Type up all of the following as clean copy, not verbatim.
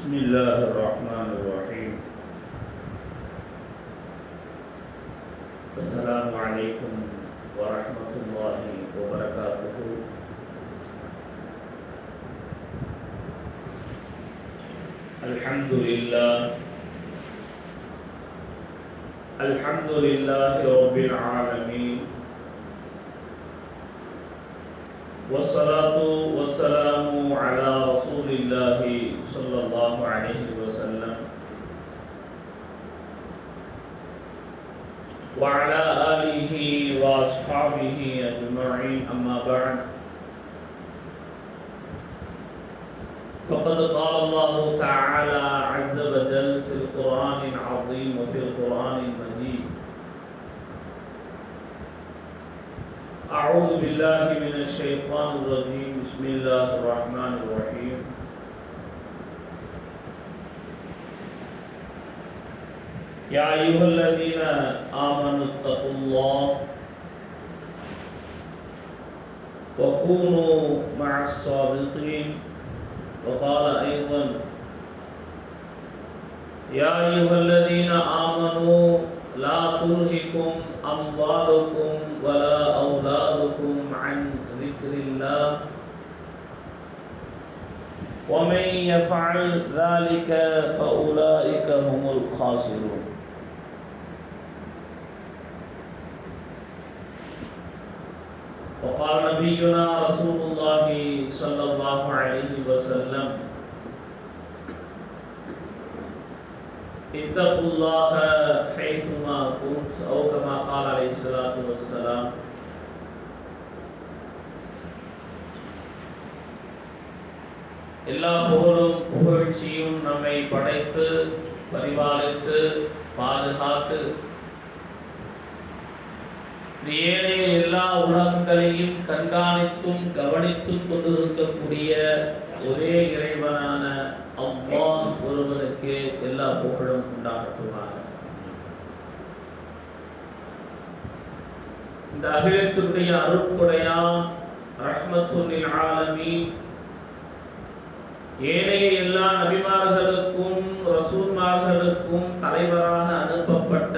بسم الله الرحمن الرحيم. السلام عليكم ورحمة الله وبركاته. الحمد لله رب العالمين، والصلاة والسلام على رسول الله صلى الله عليه وسلم وعلى آله وأصحابه أجمعين، أما بعد، فقد قال الله تعالى عز وجل في القرآن العظيم وفي القرآن المجيد: أعوذ بالله من الشيطان الرجيم، بسم الله الرحمن الرحيم. يا أيها الذين آمنوا اتقوا الله وكونوا مع الصادقين. وقال أيضا: يا أيها الذين آمنوا لا تلهكم أموالكم ولا أولادكم عن ذكر الله ومن يفعل ذلك فأولئك هم الخاسرون. وقال نبينا رسول الله صلى الله عليه وسلم: اتقوا الله حيثما كنت، أو كما قال عليه الصلاة والسلام. எல்லா புகழும் புகழ்ச்சியும் நம்மை படைத்து பரிபாலித்து பாதுகாத்து ஏனைய எல்லா உலகங்களையும் கண்காணித்தும் கவனித்தும் கொண்டிருக்கக்கூடிய ஒரே இறைவனான அல்லாஹ் ஒருவனுக்கு எல்லா புகழும் உண்டாகட்டுமாக. இந்த அகிலத்தினுடைய அருட்கொடையாம் ரஹ்மத்துல் ஆலமீன் ஏனைய எல்லா நபிமார்களுக்கும் ரசூல்மார்களுக்கும் தலைவராக அனுப்பப்பட்ட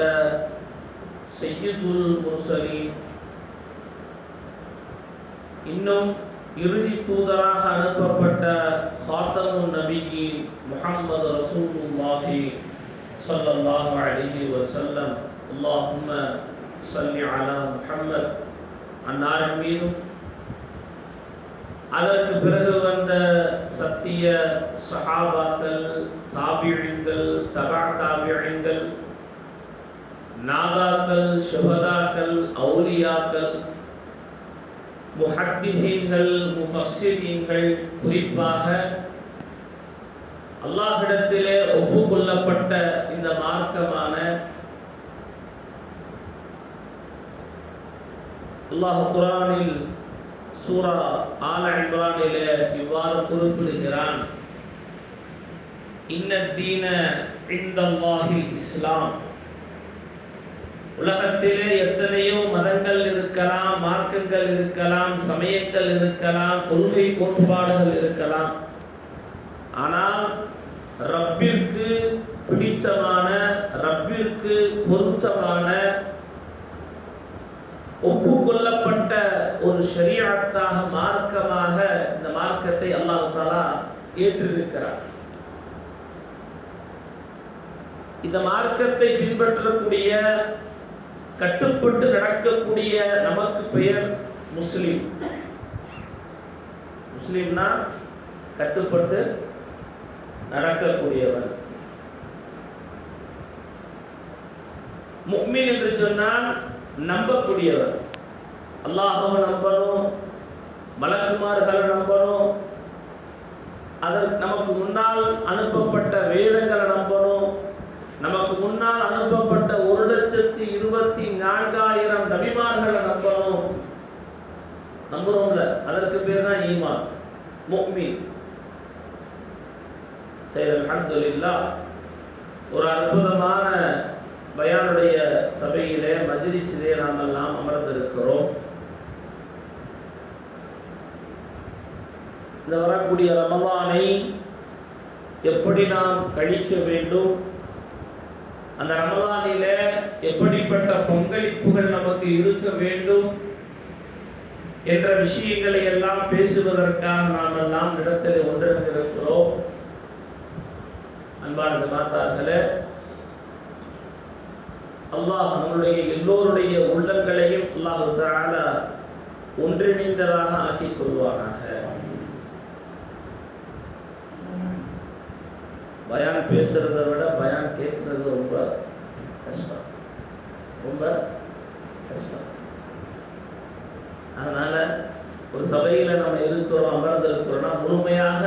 சய்யிதுல் முர்சலீன், இன்னும் இறுதி தூதராக அனுப்பப்பட்ட காத்தமுன் நபியின் முஹம்மது ரசூலுல்லாஹி ஸல்லல்லாஹு அலைஹி வஸல்லம். அல்லாஹும்ம ஸல்லி அலா முஹம்மத் அன்னாரின் மீதும் அதற்கு பிறகு வந்த சத்திய சஹாபாக்கள், தாபிஈன்கள், தபா தாபிஈன்கள், நாதாக்கள், ஷுஹதாக்கள், அவுலியாக்கள், முஹத்திதீன்கள், முஃபஸ்ஸிரீன்கள், குறிப்பாக அல்லாஹ்விடத்திலே ஒப்புக்கொள்ளப்பட்ட இந்த மார்க்கமான அல்லாஹ் குர்ஆனில் சூரா ஆல இம்ரானிலே இவ்வாறு குறிப்பிடுகிறான்: இன்னத்தீன இன்தல்லாஹில் இஸ்லாம். உலகத்திலே எத்தனையோ மதங்கள் இருக்கலாம், மார்க்கங்கள் இருக்கலாம், சமயங்கள் இருக்கலாம், கொள்கை கோட்பாடுகள் இருக்கலாம். ஆனால் ரப்பிற்கு பிடித்தமான, ரப்பிற்கு பொருத்தமான, ஒப்புக்கொள்ளப்பட்ட ஒரு ஷரீஅத்தாக, மார்க்கமாக இந்த மார்க்கத்தை அல்லாஹ் தஆலா ஏற்றிருக்கிறார். இந்த மார்க்கத்தை பின்பற்றக்கூடிய, கட்டுப்பட்டு நடக்கக்கூடிய நமக்கு பெயர் முஸ்லிம். முஸ்லிம்னா கட்டுப்பட்டு நடக்கக்கூடியவர். முஃமின் என்று சொன்னால் நம்பக்கூடியவர். அல்லாஹ்வை நம்பணும், மலக்குமார்களை நம்பணும், அதற்கு நமக்கு முன்னால் அனுப்பப்பட்ட வேதங்களை நம்பணும், நமக்கு முன்னால் அனுப்பப்பட்ட 1,24,000 நபிமார்களை நம்பணும். நம்புறோம்ல, அதற்கு பேர் தான் ஈமான், முஃமின். அல்ஹம்துலில்லாஹ். ஒரு அற்புதமான பயானுடைய சபையிலே, மஜ்லிஸிலே நாம் எல்லாம் அமர்ந்திருக்கிறோம். இந்த வரக்கூடிய ரமலானை எப்படி நாம் கழிக்க வேண்டும், அந்த ரமலானில எப்படிப்பட்ட பங்களிப்புகள் நமக்கு இருக்க வேண்டும் என்ற விஷயங்களை எல்லாம் பேசுவதற்காக நாம் எல்லாம் இடத்தில் ஒன்றிணைந்திருக்கிறோம். அன்பான ஜமாத்தார்களே, அல்லாஹ் நம்முடைய எல்லோருடைய உள்ளங்களையும் அல்லாஹ் தஆலா ஒன்றிணைந்ததாக ஆக்கிக் கொள்வானாக. பயான் பேசுறதை விட பயான் கேட்கறது ரொம்ப கஷ்டம், ரொம்ப கஷ்டம். அதனால ஒரு சபையில் நம்ம இருக்கிறோம், அமர்ந்திருக்கிறோம்னா முழுமையாக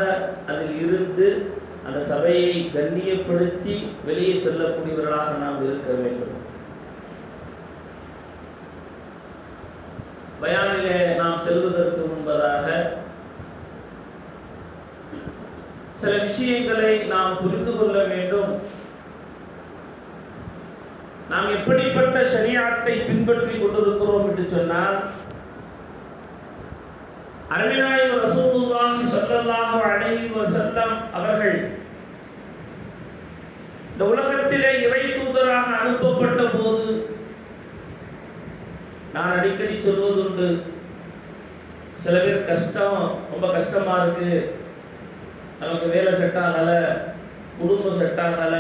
அதில் இருந்து அந்த சபையை கண்ணியப்படுத்தி வெளியே செல்லக்கூடியவர்களாக நாம் இருக்க வேண்டும். பயானிலே நாம் செல்வதற்கு முன்பதாக சில விஷயங்களை நாம் புரிந்து கொள்ள வேண்டும். நாம் எப்படிப்பட்ட ஷரீஅத்தை பின்பற்றி கொண்டிருக்கிறோம் என்று சொன்னால், அருமைநாயகம் ரசூலுல்லாஹி ஸல்லல்லாஹு அலைஹி வஸல்லம் அவர்கள் இந்த உலகத்திலே இறை தூதராக அனுப்பப்பட்ட போது, நான் அடிக்கடி சொல்வதுண்டு, சில பேர் கஷ்டம், ரொம்ப கஷ்டமா இருக்கு, நமக்கு வேலை செட் ஆகல, குடும்பம் செட் ஆகல,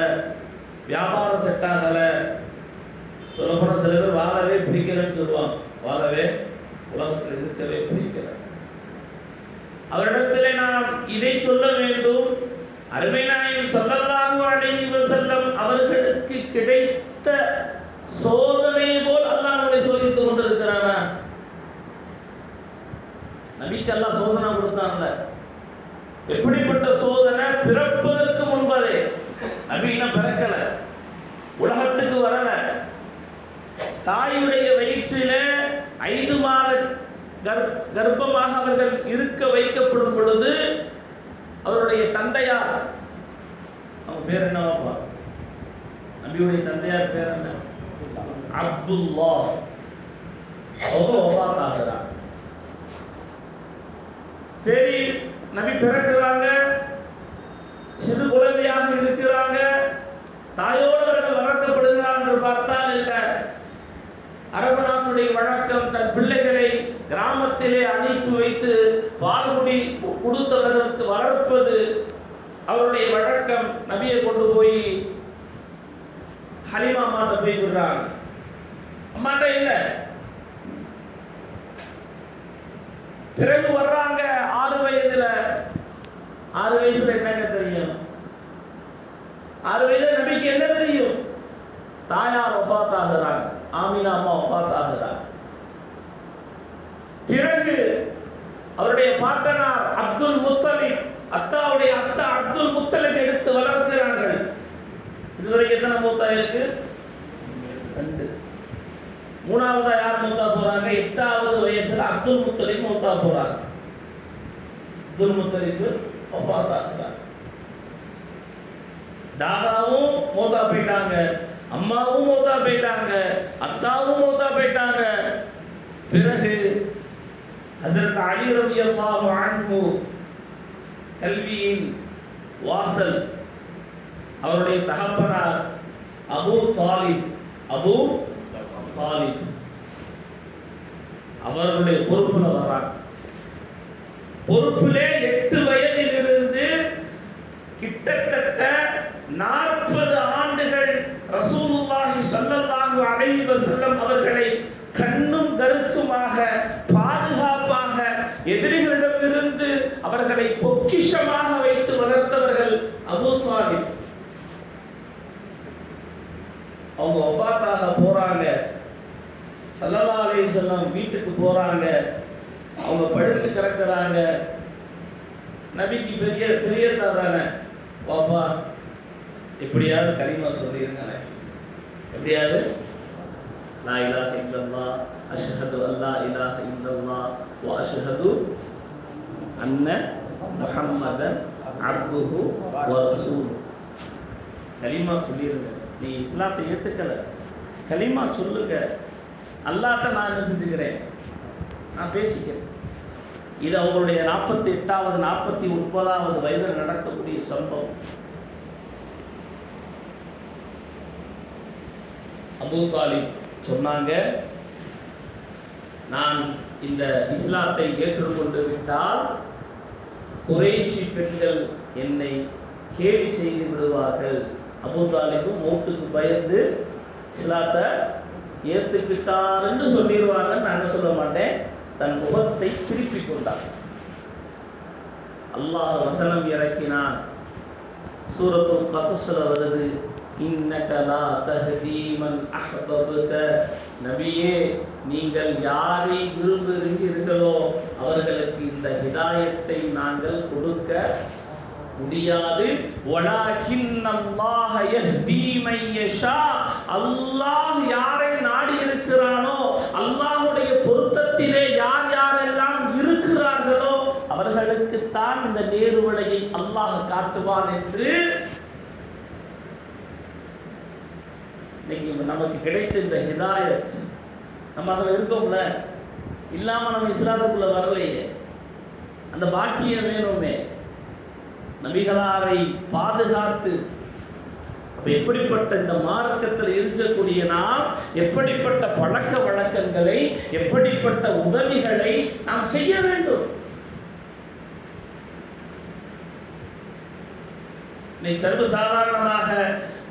வியாபாரம் செட் ஆகல, சொல்லப்போனால் சில பேர் வாழவே பிடிக்கலன்னு சொல்லுவாங்க. வாழவே, உலகத்தில் இருக்கவே பிடிக்கல. அவரிடத்திலே நாம் இதை சொல்ல வேண்டும், அருமை நாயகம் ஸல்லல்லாஹு அலைஹி வஸல்லம் அவர்களுக்கு கிடைத்த சோதனை போல் அல்லாஹ் நம்மை சோதித்துக் கொண்டிருக்கிறானா? நபிக்கு அல்லாஹ் சோதனை கொடுத்தான்ல, எப்படிப்பட்ட சோதனை? பிறப்பதற்கு முன்பதே, நபி இன்னும் பிறக்கல, உலகத்துக்கு வரல, தாயுடைய வயிற்றிலே 5 மாத கர்ப்பமாக அவர்கள் இருக்க வைக்கப்படும் பொழுது, அவருடைய தந்தையார், அவங்க பேர் என்னவாப்பா? நபியுடைய தந்தையார் பேர் என்ன? அப்துல்லா. அவங்க வஃபாத் ஆகிறார். சரி, நபி பிறக்கிறாங்க, சிறு குழந்தையாக இருக்கிறாங்க, தாயோடு அவர்கள் வளர்க்கப்படுகிறார் என்று பார்த்தால் இல்லை. அரபு நாட்டுடைய வழக்கம், தன் பிள்ளைகளை கிராமத்திலே அனுப்பி வைத்து பால்குடி கொடுத்தவர்களுக்கு வளர்ப்பது அவருடைய வழக்கம். நபியை கொண்டு போய் ஹலிமா அம்மாட்ட போய் விடுறாங்க. அம்மாட்ட இல்ல, பிறகு வர்றாங்க 6 வயதுல. 6 வயசுல என்னங்க தெரியும்? 6 வயதுல நபிக்கு என்ன தெரியும்? தாயார் வஃபாத் ஆகிறாங்க, ஆமினா அம்மா வஃபாத் ஆகிறாங்க. பிறகு அவருடைய பாட்டனார் அப்துல் முத்தலிப், அத்தாவுடைய அத்தா அப்துல் முத்தலிப் எடுத்து வளர்க்கிறார்கள். இதுவரை எத்தனை மூத்தா இருக்கு? 2. மூணாவதா யார் மூத்தா போறாங்க? 8வது வயசுல அப்துல் முத்தலிப் மூத்தா போறாங்க. அப்துல் முத்தலிப் வஃபாத் ஆகிறாங்க. தாதாவும் மூத்தா போயிட்டாங்க, அம்மாவும் மூத்தா போயிட்டாங்க, அத்தாவும் மூத்தா போயிட்டாங்க. பிறகு ஹஸரத் அலி ரலியல்லாஹு அன்ஹு கல்வியின் வாசல், அவருடைய தகப்பனார் அபூ தாலிப், அபூ தாலிப் அவருடைய பொறுப்புல வர்றாங்க. பொறுப்பிலே 8 வயதிலிருந்து கிட்டத்தட்ட 40 ஆண்டுகள் ரசூலுல்லாஹி ஸல்லல்லாஹு அலைஹி வஸல்லம் அவர்களை கண்ணும் கருத்துமாக பாதுகாப்பாக எதிரிகளிடமிருந்து அவர்களை பொக்கிஷமாக வைத்து வளர்த்தவர்கள் அபூ தாலிப். அவங்க வஃபாத்தாக போறாங்க, ஸல்லல்லாஹு அலைஹி வஸல்லம் வீட்டுக்கு போறாங்க, அவங்க படுத்து கிடக்குறாங்க. நபிக்கு பெரிய தாதானே, வாப்பா எப்படியாவது கலிமா சொல்லிருங்க, எப்படியாவது லா இலாஹ இல்லல்லாஹ் அஷ்ஹது அல்லா இலாஹ இல்லல்லாஹ் வ அஷ்ஹது அன்ன முஹம்மதன் அப்துஹு வ ரசூலுஹு. கலிமா சொல்லிருங்க. நீ இஸ்லாத்தை ஏத்துக்கல, கலிமா சொல்லுங்க, அல்லாஹ்ட்ட நான் என்ன செஞ்சுக்கிறேன், நான் பேசிக்கிறேன். இது அவங்களுடைய 48வது 49வது வயதில் நடக்கக்கூடிய சம்பவம். அபூ தாலிப் சொன்னாங்க, நான் இந்த இஸ்லாத்தை ஏற்றுக்கொண்டு விட்டால் குறைஷி பெண்கள் என்னை கேலி செய்து விடுவார்கள். அபூ தாலிபும் மௌத்துக்கு பயந்து இஸ்லாத்தை ஏற்றுக்கிட்டார் என்று சொல்லிடுவாங்கன்னு நான் சொல்ல மாட்டேன். தன் முகத்தை திருப்பிக் கொண்டார். அல்லாஹ் வசனம் இறக்கினான். சூரத்துல் கஸஸ்ல வருது, இன்னக லா தஹ்தி மன் அஹ்பப்த, நபியே நீங்கள் யாரை விரும்புகிறீர்களோ அவர்களுக்கு இந்த ஹிதாயத்தை நாங்கள் கொடுக்க முடியாது. வலாகின்னல்லாஹ யஹ்தி மன் யஷா, அல்லாஹ் யாரை நாடி இருக்கிறானோ, அல்லாஹ்வுடைய பொருத்தத்திலே யார் யாரெல்லாம் இருக்கிறார்களோ அவர்களுக்கு தான் இந்த நேர்வழியை அல்லாஹ் காட்டுவான் என்று இன்னைக்கு நமக்கு கிடைத்த இந்த ஹிதாயத், நம்ம அதில் இருக்கோம்ல, இல்லாமல் நம்ம இஸ்லாத்துக்குள்ள வரலையே. அந்த பாக்கியம் வேணுமே, நபிகளாரை பாதுகாத்து. எப்படிப்பட்ட இந்த மார்க்கத்தில் இருக்கக்கூடிய நாம் எப்படிப்பட்ட பழக்க வழக்கங்களை, எப்படிப்பட்ட உதவிகளை நாம் செய்ய வேண்டும். சர்வசாதாரணமாக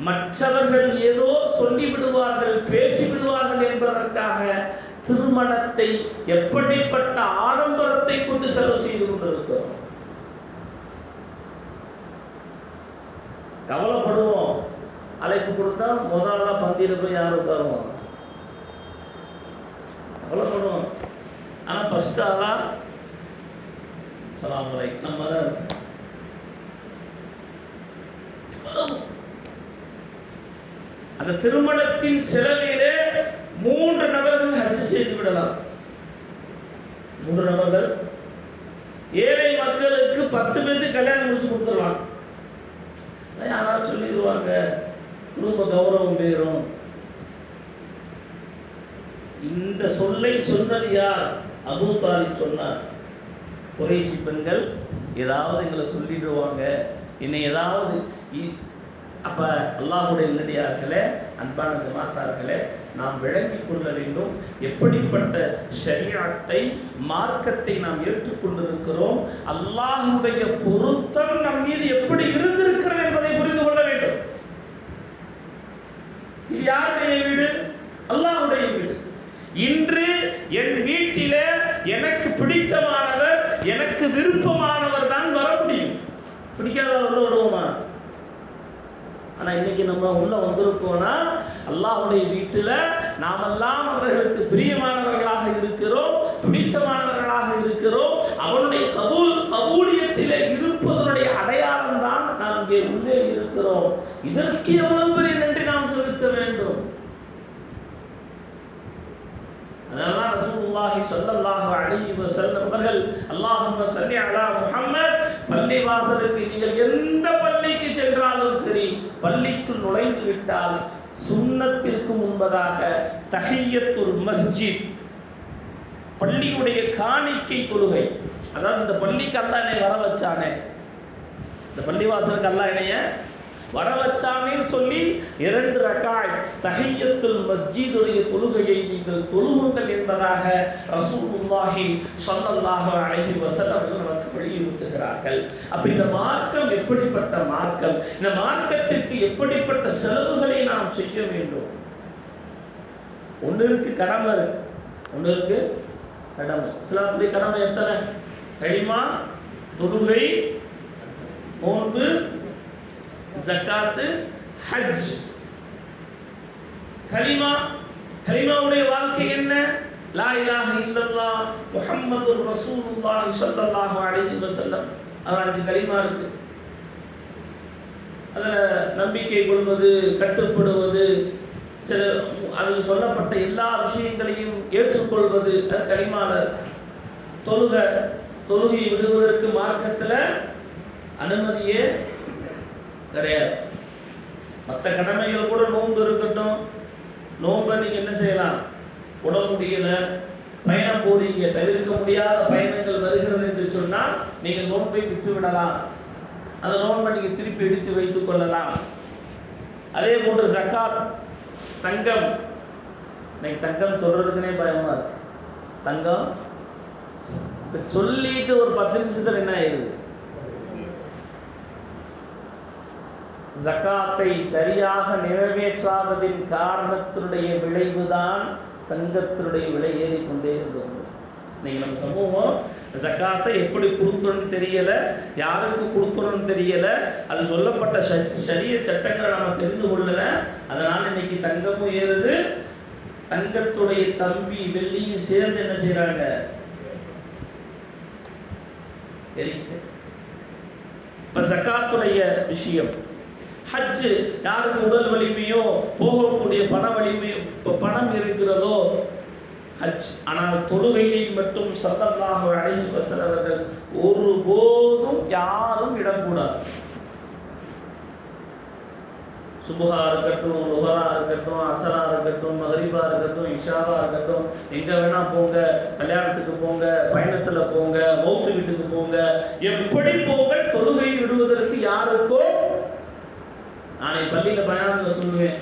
மற்றவர்கள் ஏதோ சொல்லி விடுவார்கள், பேசி விடுவார்கள் என்பதற்காக திருமணத்தை எப்படிப்பட்ட ஆடம்பரத்தை கொண்டு செலவு செய்து கொண்டிருக்கிறோம். கவலைப்படுவோம், அழைப்பு கொடுத்தா முதல்ல பந்தியில் போய் யாரும் உட்காருவோம், கவலைப்படுவோம். ஆனால் ஃபர்ஸ்ட் ஆளா சலாம் அலைக்கும் நம்ம தான். அந்த திருமணத்தின் செலவிலே 3 நபர்கள் ஹஜ் செய்து விடலாம். 3 நபர்கள், ஏழை மக்களுக்கு 10 பேருக்கு கல்யாணம் முடிச்சு கொடுத்துடலாம். யாராவது சொல்லிடுவாங்க, குடும்ப கௌரவம் பேரும். இந்த சொல்லை சொன்னது யார்? அபூ தாலிப் சொன்னார். குறைஷி பெண்கள் ஏதாவது எங்களை சொல்லிடுவாங்க, என்னை ஏதாவது. அப்ப அல்லாஹ்வுடைய நல்லடியார்களே, அன்பான ஜமாத்தார்களே, நாம் விளங்கிக் கொள்ள வேண்டும் எப்படிப்பட்ட ஷரீஅத்தை, மார்க்கத்தை நாம் ஏற்றுக்கொண்டிருக்கிறோம். அல்லாஹ்வுடைய பொருத்தம் நம் மீது எப்படி இருந்திருக்கிறது என்பதை புரிந்து கொள்ள வேண்டும். இது யாருடைய வீடு? அல்லாஹ்வுடைய வீடு. இன்று என் வீட்டிலே எனக்கு பிடித்தமானவர், எனக்கு விருப்பமானவர் தான் வர முடியும். பிடிக்காதவர் உள்ள விடுவோமா? ஆனா இன்னைக்கு நம்ம உள்ள வந்திருக்கோம்னா அல்லாஹ்வுடைய வீட்டில் நாமெல்லாம் அவர்களுக்கு பிரியமானவர்களாக இருக்கிறோம், பிடித்தமானவர்களாக இருக்கிறோம். அவருடைய கபூலியத்திலே இருப்பதனுடைய அடையாளம் தான் நாம் இங்கே உள்ளே இருக்கிறோம். இதற்கு எவ்வளவு பெரிய நன்றி நாம் செலுத்த வேண்டும். அதனால ரசூலுல்லாஹி ஸல்லல்லாஹு அலைஹி வஸல்லம் அவர்கள், அல்லாஹும்ம ஸல்லி அலா முஹம்மத், பள்ளி வாசலுக்கு நீங்கள் எந்த பள்ளிக்கு சென்றாலும் சரி, பள்ளிக்குள் நுழைந்து விட்டால் சுன்னத்திற்கு முன்பதாக தஹிய்யத்துல் மஸ்ஜித், பள்ளியுடைய காணிக்கை தொழுகை. அதாவது இந்த பள்ளிக்கு அல்லாஹ் என்னை வர வச்சானே, இந்த பள்ளி வாசலுக்கு அல்லாஹ் என்னைய வர வச்சானேன்னு சொல்லி 2 ரக்காத் தஹிய்யத்துல் மஸ்ஜிதுடைய தொழுகையை நீங்கள் தொழுகுங்கள் என்பதாக ரசூலுல்லாஹி ஸல்லல்லாஹு அலைஹி வஸல்லம் நமக்கு வலியுறுத்துகிறார்கள். அப்ப இந்த மார்க்கம் எப்படிப்பட்ட மார்க்கம், இந்த மார்க்கத்திற்கு எப்படிப்பட்ட செலவுகளை நாம் செய்ய வேண்டும். ஒன்றிற்கு கடமை, ஒன்றிற்கு கடமை. இஸ்லாத்துடைய கடமை எத்தனை? கலிமா, தொழுகை, நோன்பு, ஜகாத், ஹஜ். கலிமா, கலிமாவுடைய வாழ்க்கை என்ன? லா இலாஹ இல்லல்லாஹ் முஹம்மதுர் ரசூலுல்லாஹி ஸல்லல்லாஹு அலைஹி வஸல்லம். அது 5 கலிமா இருக்கு. அதில் நம்பிக்கை கொள்வது, கட்டுப்படுவது, சில அதில் சொல்லப்பட்ட எல்லா விஷயங்களையும் ஏற்றுக்கொள்வது, அது கலிமால. தொழுகை விடுவதற்கு மார்க்கத்தில் அனுமதியே கிடையாது. மற்ற கடமைகள் கூட, நோன்பு இருக்கட்டும், நோன்பை நீங்கள் என்ன செய்யலாம், உட முடியல, பயணம் போறீங்க, தவிர்க்க முடியாத பயணங்கள் வருகிறது என்று சொன்னால் நீங்கள் நோன்பை விட்டு விடலாம். அந்த நோன்பை நீங்கள் திருப்பி எடுத்து வைத்துக் கொள்ளலாம். அதே போன்று ஜக்காத், தங்கம், இன்னைக்கு தங்கம் சொல்றதுக்குனே பயமா இருக்கு. தங்கம் சொல்லிட்டு ஒரு 10 நிமிஷத்துல என்ன ஆயிடுது? ஜகாத்தை சரியாக நிறைவேற்றாததின் காரணத்தினுடைய விளைவுதான் தங்கத்தினுடைய விலை ஏறிக்கொண்டே இருந்தது. இன்னைக்கு நம்ம சமூகம் ஜகாத்தை எப்படி கொடுக்கணும்னு தெரியல, யாருக்கு கொடுக்கணும்னு தெரியல, அது சொல்லப்பட்ட ஷரிய சட்டங்களை நம்ம தெரிந்து கொள்ளல. அதனால இன்னைக்கு தங்கமும் ஏறுது, தங்கத்துடைய தம்பி வெள்ளியும் சேர்ந்து என்ன செய்யறாங்க? இப்ப ஜகாத்துடைய விஷயம், ஹஜ் யாருக்கு உடல் வலிமையோ போகக்கூடிய பண வலிமையோ பணம் இருக்கிறதோ ஹஜ். ஆனால் தொழுகையை மட்டும் ஸல்லல்லாஹு அலைஹி வஸல்லம் அவர்கள் ஒருபோதும் யாரும் இடக்கூடாது. சுபஹா இருக்கட்டும், லுஹரா இருக்கட்டும், அசரா இருக்கட்டும், மகரிபா இருக்கட்டும், இஷாவா இருக்கட்டும், எங்க வேணா போங்க, கல்யாணத்துக்கு போங்க, பயணத்துல போங்க, மௌத்து வீட்டுக்கு போங்க, எப்படி போங்க, தொழுகை விடுவதற்கு யாருக்கோ. நான் பள்ளியில பயானத்துல சொல்லுவேன்,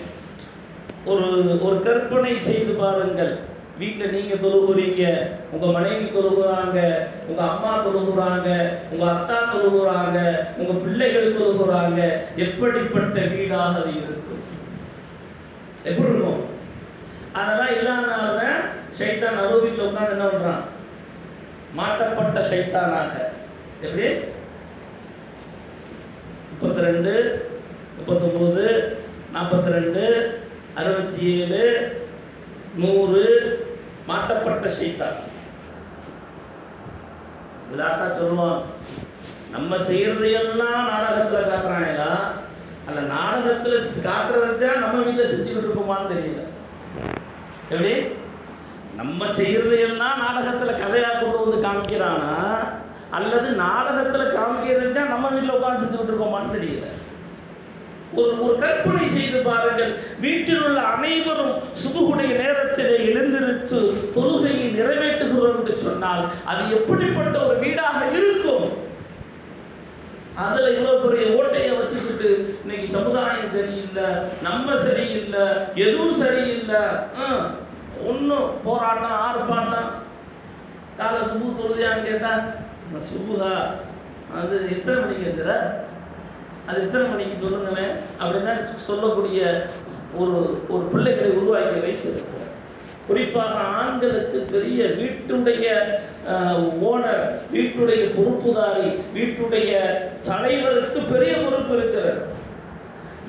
ஒரு கற்பனை செய்து பாருங்கள். வீட்டில் நீங்க தொழுகுறீங்க, உங்க மனைவி தொழுகுறாங்க, உங்க அம்மா தொழுகுறாங்க, உங்க அத்தா தொழுகுறாங்க, உங்க பிள்ளைகள் தொழுகுறாங்க. எப்படிப்பட்ட வீடாக இருக்கும்? எப்படி இருக்கும்? அதெல்லாம் இல்லாதனால ஷைத்தான் நடு வீட்டில் உட்கார்ந்து என்ன பண்றான்? மாட்டப்பட்ட ஷைத்தானாக. எப்படி 32, 39, 42, 67, 100 மாட்டப்பட்ட ஷைத்தான். விளையாட்டா சொல்லுவான், நம்ம செய்யறதையெல்லாம் நாடகத்துல காட்டுறாங்களா, அல்ல நாடகத்துல காட்டுறதுதான் நம்ம வீட்டில் செஞ்சுக்கிட்டு இருப்போமான்னு தெரியல. எப்படி நம்ம செய்யறதையெல்லாம் நாடகத்துல கதையா கொண்டு வந்து காமிக்கிறானா, அல்லது நாடகத்துல காமிக்கிறது தான் நம்ம வீட்டில் உட்கார்ந்து செஞ்சுக்கிட்டு இருக்கோமான்னு தெரியல. ஒரு கற்பனை செய்து பாருங்கள். வீட்டில் உள்ள அனைவரும் சுபுகுடைய நேரத்திலே எழுந்திருத்து தொழுகையை நிறைவேற்றுகிறோம் என்று சொன்னால் அது எப்படிப்பட்ட ஒரு வீடாக இருக்கும்? அதுல இவ்வளவு பெரிய ஓட்டையை வச்சுக்கிட்டு இன்னைக்கு சமுதாயம் சரியில்லை, நம்ம சரியில்லை, எதுவும் சரியில்லை, ஒன்னும் போராட்டம் ஆர்ப்பாட்டம். காலை சுபு தொழுதியான்னு கேட்டா சுபுகா அது எத்தனை மணிக்கு இருக்கிற, அது எத்தனை மணிக்கு சொல்லுங்களேன் அப்படின்னா சொல்லக்கூடிய ஒரு பிள்ளைகளை உருவாக்கி வைத்திருக்கிறார். குறிப்பாக ஆண்களுக்கு பெரிய வீட்டுடைய ஓனர், வீட்டுடைய பொறுப்புதாரி, வீட்டுடைய தலைவருக்கு பெரிய பொறுப்பு இருக்கிறது.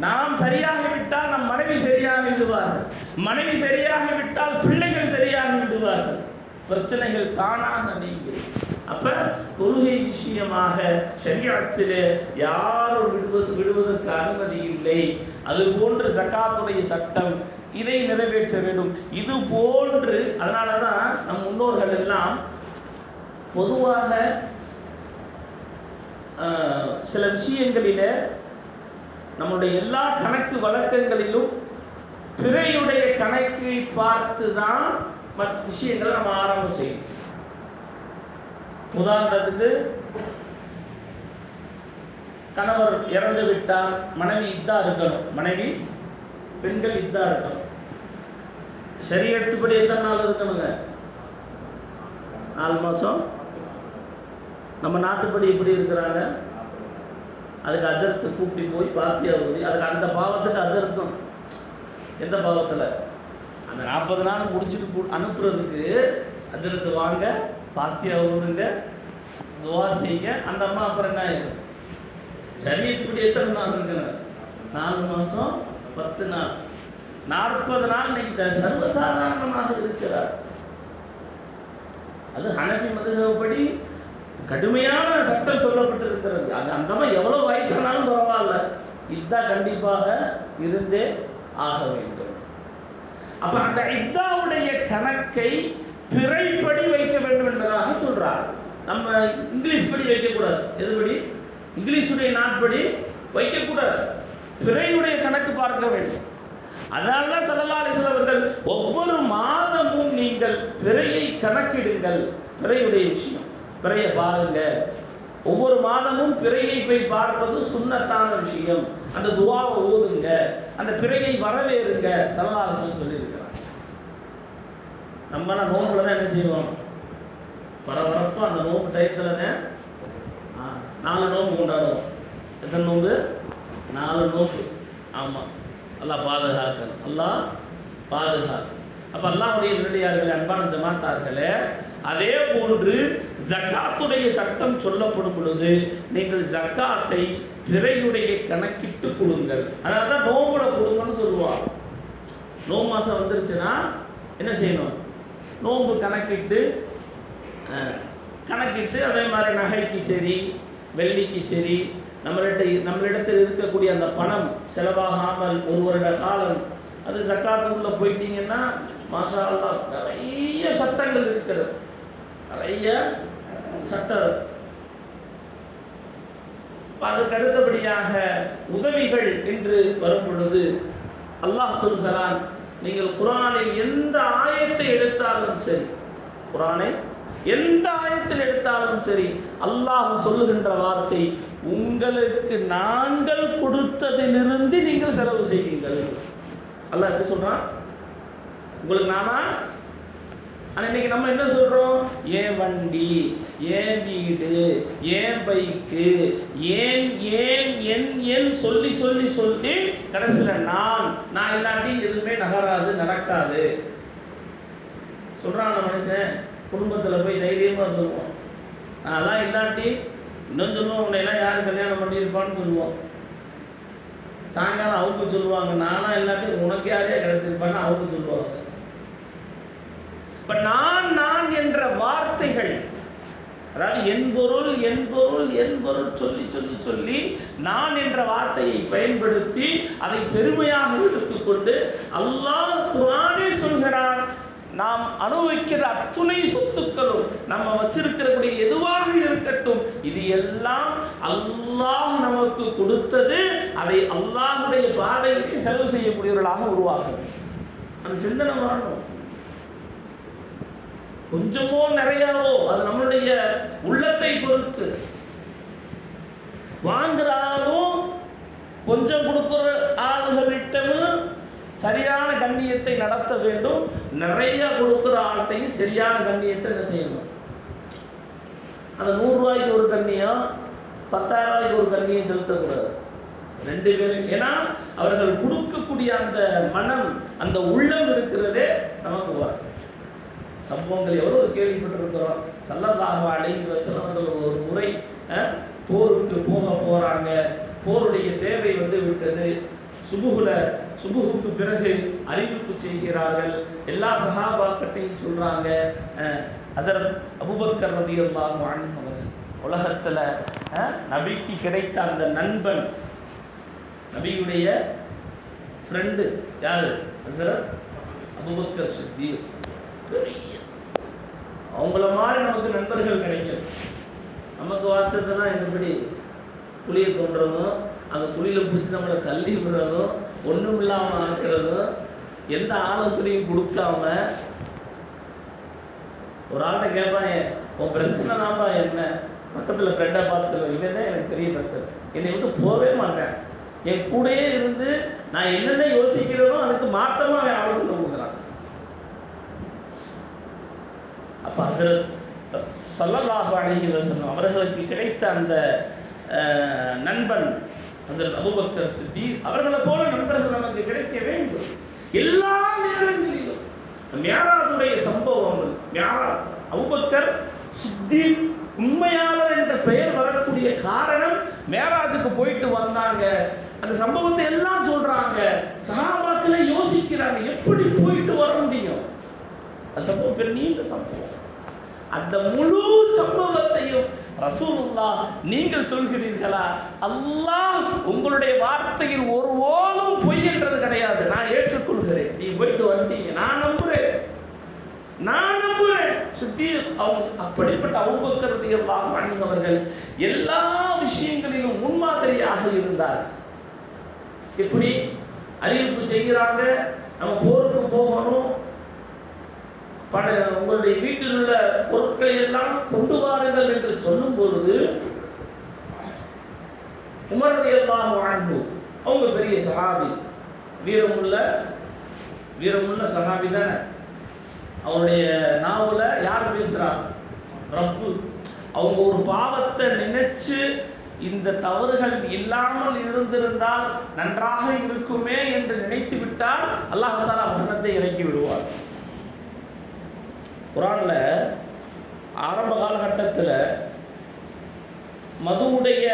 நாம் சரியாகிவிட்டால் நம் மனைவி சரியாக விடுவார்கள், மனைவி சரியாக விட்டால் பிள்ளைகள் சரியாக விடுவார்கள், பிரச்சனைகள் தானாக நீங்கும். அப்ப தொழுகை விஷயமாக ஷரியத்திலே யாரும் விடுவதற்கு அனுமதி இல்லை. அது போன்று ஜகாத்துடைய சட்டம், இதை நிறைவேற்ற வேண்டும். இது போன்று அதனாலதான் நம் முன்னோர்கள் எல்லாம் பொதுவாக சில விஷயங்களில நம்முடைய எல்லா கணக்கு வழக்கங்களிலும் பிறையுடைய கணக்கை பார்த்து தான் மற்ற விஷயங்களை நம்ம ஆரம்பம் செய்யணும். உதாரணத்துக்கு கணவர் இறந்து விட்டார், மனைவி இதா இருக்கணும், மனைவி பெண்கள் இதா இருக்கணும். ஷரியத்துப்படி எத்தனை நாள் இருக்கணுங்க? 4 மாசம். நம்ம நாட்டுப்படி எப்படி இருக்கிறாங்க? அதுக்கு அஜர்த்து கூப்பிட்டு போய் பாத்தியா ஊதி, அதுக்கு அந்த பாவத்துக்கு அஜர்த்தம். எந்த பாவத்தில்? அந்த 40 நாள் முடிச்சுட்டு அனுப்புறதுக்கு அஜர்த்து வாங்க, பாத்தியா ஊதுங்க, துவா செய்யுங்க. அந்த அம்மா அப்புறம் என்ன ஆயிடும்? ஷரியத்துப்படி எத்தனை நாள் இருக்கணும்? 4 மாசம் 10 நாள். 40 நாள் இன்னைக்கு சர்வசாதாரணமாக இருக்கிறார். அது ஹனஃபி மதுஹபடி கடுமையான சட்டம் சொல்லப்பட்டிருக்கிறது. அந்த மாதிரி எவ்வளவு வயசானாலும் பரவாயில்ல, இதுதான் கண்டிப்பாக இருந்தே ஆக வேண்டும். அப்ப அந்த இத்தாவுடைய கணக்கை பிறைப்படி வைக்க வேண்டும் என்பதாக சொல்றார். நம்ம இங்கிலீஷ் படி வைக்கக்கூடாது. எதுபடி? இங்கிலீஷுடைய நாட்படி வைக்கக்கூடாது, பிறையுடைய கணக்கு பார்க்க வேண்டும். அதனால்தான் ஸல்லல்லாஹு அலைஹி வஸல்லம் அவர்கள் ஒவ்வொரு மாதமும் நீங்கள் பிறையை கணக்கிடுங்கள். பிறையுடைய விஷயம், பிறையை பாருங்க. ஒவ்வொரு மாதமும் பிறையை போய் பார்ப்பது சுன்னத்தான விஷயம். அந்த துவாவை ஓதுங்க. அந்த பிறையை வரவேறுங்க ஸல்லல்லாஹு அலைஹி வஸல்லம் சொல்லியிருக்கிறாங்க. நம்ம நோம்புல தான் என்ன செய்வோம், பரபரப்பா அந்த நோம்பு டயத்தில் தான் 4 நோம்பு கொண்டாடுவோம். எத்தனை நோம்பு? 4 நோம்பு. ஆமாம், அல்லாஹ் பாதுகாக்கணும், அல்லாஹ் பாதுகாக்கணும். அப்போ அல்லாஹ்வுடைய நல்லடியார்களே, அன்பான ஜமாத்தார்களே, அதே போன்று ஜக்காத்துடைய சட்டம் சொல்லப்படும் பொழுது நீங்கள் ஜக்காத்தை பிறையுடைய கணக்கிட்டு கொடுங்கள். அதனால தான் நோம்புல கொடுங்கன்னு சொல்லுவாங்க. நோம்பு மாதம் வந்துருச்சுன்னா என்ன செய்யணும், நோம்பு கணக்கிட்டு அதே மாதிரி நகைக்கு சரி வெள்ளிக்கு சரி நம்மளிடத்தில் இருக்கக்கூடிய அந்த பணம் செலவாகாமல் 1 வருட காலம் அது ஜக்காத்துக்குள்ள போயிட்டீங்கன்னா மாஷா அல்லாஹ் நிறைய சட்டங்கள் இருக்கிறது, நிறைய சட்டம். அதுக்கு அடுத்தபடியாக உதவிகள் என்று வரும் பொழுது அல்லாஹ் சொல்கிறான், நீங்கள் குர்ஆனில் எந்த ஆயத்தை எடுத்தாலும் சரி, குர்ஆனை எந்த ஆயத்தில் எடுத்தாலும் சரி, அல்லாஹ் சொல்லுகின்ற வார்த்தை, உங்களுக்கு நாங்கள் கொடுத்ததிலிருந்து நீங்கள் செலவு செய்வீங்கள். அல்லாஹ் எப்படி சொல்றான், உங்களுக்கு நானா. ஆனால் இன்னைக்கு நம்ம என்ன சொல்றோம், ஏன் வண்டி, ஏன் வீடு, ஏன் பைக்கு, ஏன் ஏன் என் என் சொல்லி சொல்லி சொல்லி கடைசியில் நான் இல்லாட்டி எதுவுமே நகராது, நடக்காது சொல்றான் மனுஷன். குடும்பத்தில் போய் தைரியமாக சொல்லுவோம், நான்லாம் இல்லாட்டி இன்னும் சொல்லுவோம், உன்னையெல்லாம் யார் கல்யாணம் பண்ணியிருப்பான்னு சொல்லுவோம். சாயங்காலம் அவங்க சொல்லுவாங்க, நானா இல்லாட்டி உனக்கு யாரையா கிடைச்சிருப்பான்னு அவங்க சொல்லுவாங்க. இப்போ நான் என்ற வார்த்தைகள், அதாவது என் பொருள் சொல்லி சொல்லி சொல்லி நான் என்ற வார்த்தையை பயன்படுத்தி அதை பெருமையாக எடுத்துக்கொண்டு அல்லாஹ் குர்ஆனில் சொல்கிறான், நாம் அனுபவிக்கிற அத்துணை சொத்துக்களும் நம்ம வச்சிருக்கிறக்கூடிய எதுவாக இருக்கட்டும், இது எல்லாம் அல்லாஹ் நமக்கு கொடுத்தது, அதை அல்லாஹ்வுடைய பாதையிலே செலவு செய்யக்கூடியவர்களாக உருவாகும். அந்த சிந்தனை வரணும். கொஞ்சமோ நிறையாவோ அது நம்மளுடைய உள்ளத்தை பொறுத்து. வாங்குறாலும் கொஞ்சம் கொடுக்குற ஆளுகளிட்டமும் சரியான கண்ணியத்தை நடத்த வேண்டும், நிறைய கொடுக்குற ஆள்கிட்டையும் சரியான கண்ணியத்தை என்ன செய்யணும். அந்த 100 ரூபாய்க்கு ஒரு கண்ணியம், 10,000 ரூபாய்க்கு ஒரு கண்ணியம் செலுத்தக்கூடாது, 2 பேரும். ஏன்னா அவர்கள் கொடுக்கக்கூடிய அந்த மனம், அந்த உள்ளம் இருக்கிறதே நமக்கு வரும். சம்பவங்கள் எவ்வளவு கேள்விப்பட்டிருக்கிறோம். ஸல்லல்லாஹு அலைஹி வஸல்லம் அவர்கள் ஒரு முறை போருக்கு போகிறாங்க, போருடைய தேவை வந்து விட்டது. சுபுகுக்கு பிறகு அறிவிப்பு செய்கிறார்கள். எல்லா சஹாபாக்கட்டையும் சொல்றாங்க, ஹஸரத் அபூபக்கர் ரலியல்லாஹு அன்ஹு அவர்கள் உலகத்துல நபிக்கு கிடைத்த அந்த நண்பன், நபியுடைய ஃப்ரெண்டு யாரு, ஹஸரத் அபூபக்கர் சித்தீக். அவங்கள மாதிரி நமக்கு நண்பர்கள் கிடைக்கும். நமக்கு வாட்சத்தெல்லாம் எப்படி குழியை கொண்டுறதும், அந்த குழியில் பிடிச்சி நம்மளை தள்ளி விடுறதும், ஒன்றும் இல்லாமல் ஆக்குறதும், எந்த ஆலோசனையும் கொடுக்காம. ஒரு ஆள்கிட்ட கேட்பான், உன் பிரச்சனை தான்ப்பா என்ன, பக்கத்தில் ஃப்ரெண்டாக பார்த்துருவேன், இவன் தான் எனக்கு பெரிய பிரச்சனை, என்னை விட்டு போகவே மாட்டேன், என் கூடயே இருந்து நான் என்னென்ன யோசிக்கிறேனோ அதுக்கு மாற்றமாக அவன் ஆலோசனை கொடுக்குறான். அப்போ ஹஸரத் ஸல்லல்லாஹு அலைஹி வஸல்லம் அவர்களுக்கு கிடைத்த அந்த நண்பன் ஹஸரத் அபூபக்கர் சித்தீக் அவர்களை போல நண்பர்கள் நமக்கு கிடைக்க வேண்டும். எல்லா நேரங்களிலும் மியாராஜுடைய சம்பவங்கள், மியாராஜ் அபூபக்கர் சித்தீக் உண்மையாளர் என்ற பெயர் வரக்கூடிய காரணம், மியாராஜுக்கு போயிட்டு வந்தாங்க, அந்த சம்பவத்தை எல்லாம் சொல்றாங்க. சஹாபாக்களை யோசிக்கிறாங்க, எப்படி போயிட்டு வர முடியும். அந்த சம்பவம் பெரிய நீண்ட சம்பவம். அந்த முழு சம்பவத்தையும் ரசூலுல்லாஹ் நீங்கள் சொல்கிறீர்களா, அல்லாஹ் உங்களுடைய வார்த்தையில் ஒருபோதும் பொய் என்றது கிடையாது, நான் ஏற்றுக்கொள்கிறேன், நீ போயிட்டு வந்தீங்க, நான் நம்புறேன். சித்தீக் அப்படிப்பட்ட அபூபக்கர் ரலியல்லாஹு அன்ஹு அவர்கள் எல்லா விஷயங்களிலும் முன்மாதிரியாக இருந்தார். எப்படி அறிவிப்பு செய்கிறாங்க, நம்ம போருக்கு போகணும், உங்களுடைய வீட்டில் உள்ள பொருட்களை எல்லாம் கொண்டு வாருங்கள் என்று சொல்லும் பொழுது உமர் ரலியல்லாஹு அன்ஹு அவங்க பெரிய சஹாபி, வீரமுள்ள வீரமுள்ள சஹாபி தானே. அவருடைய நாவல யார் பேசுறா? ரப்பு. அவங்க ஒரு பாவத்தை நினைச்சு இந்த தவறுகள் இல்லாமல் இருந்திருந்தால் நன்றாக இருக்குமே என்று நினைத்து விட்டால் அல்லாஹ் தஆலா வசனத்தை இறக்கி விடுவார். குர்ஆன்ல ஆரம்ப காலகட்டத்தில் மதுவுடைய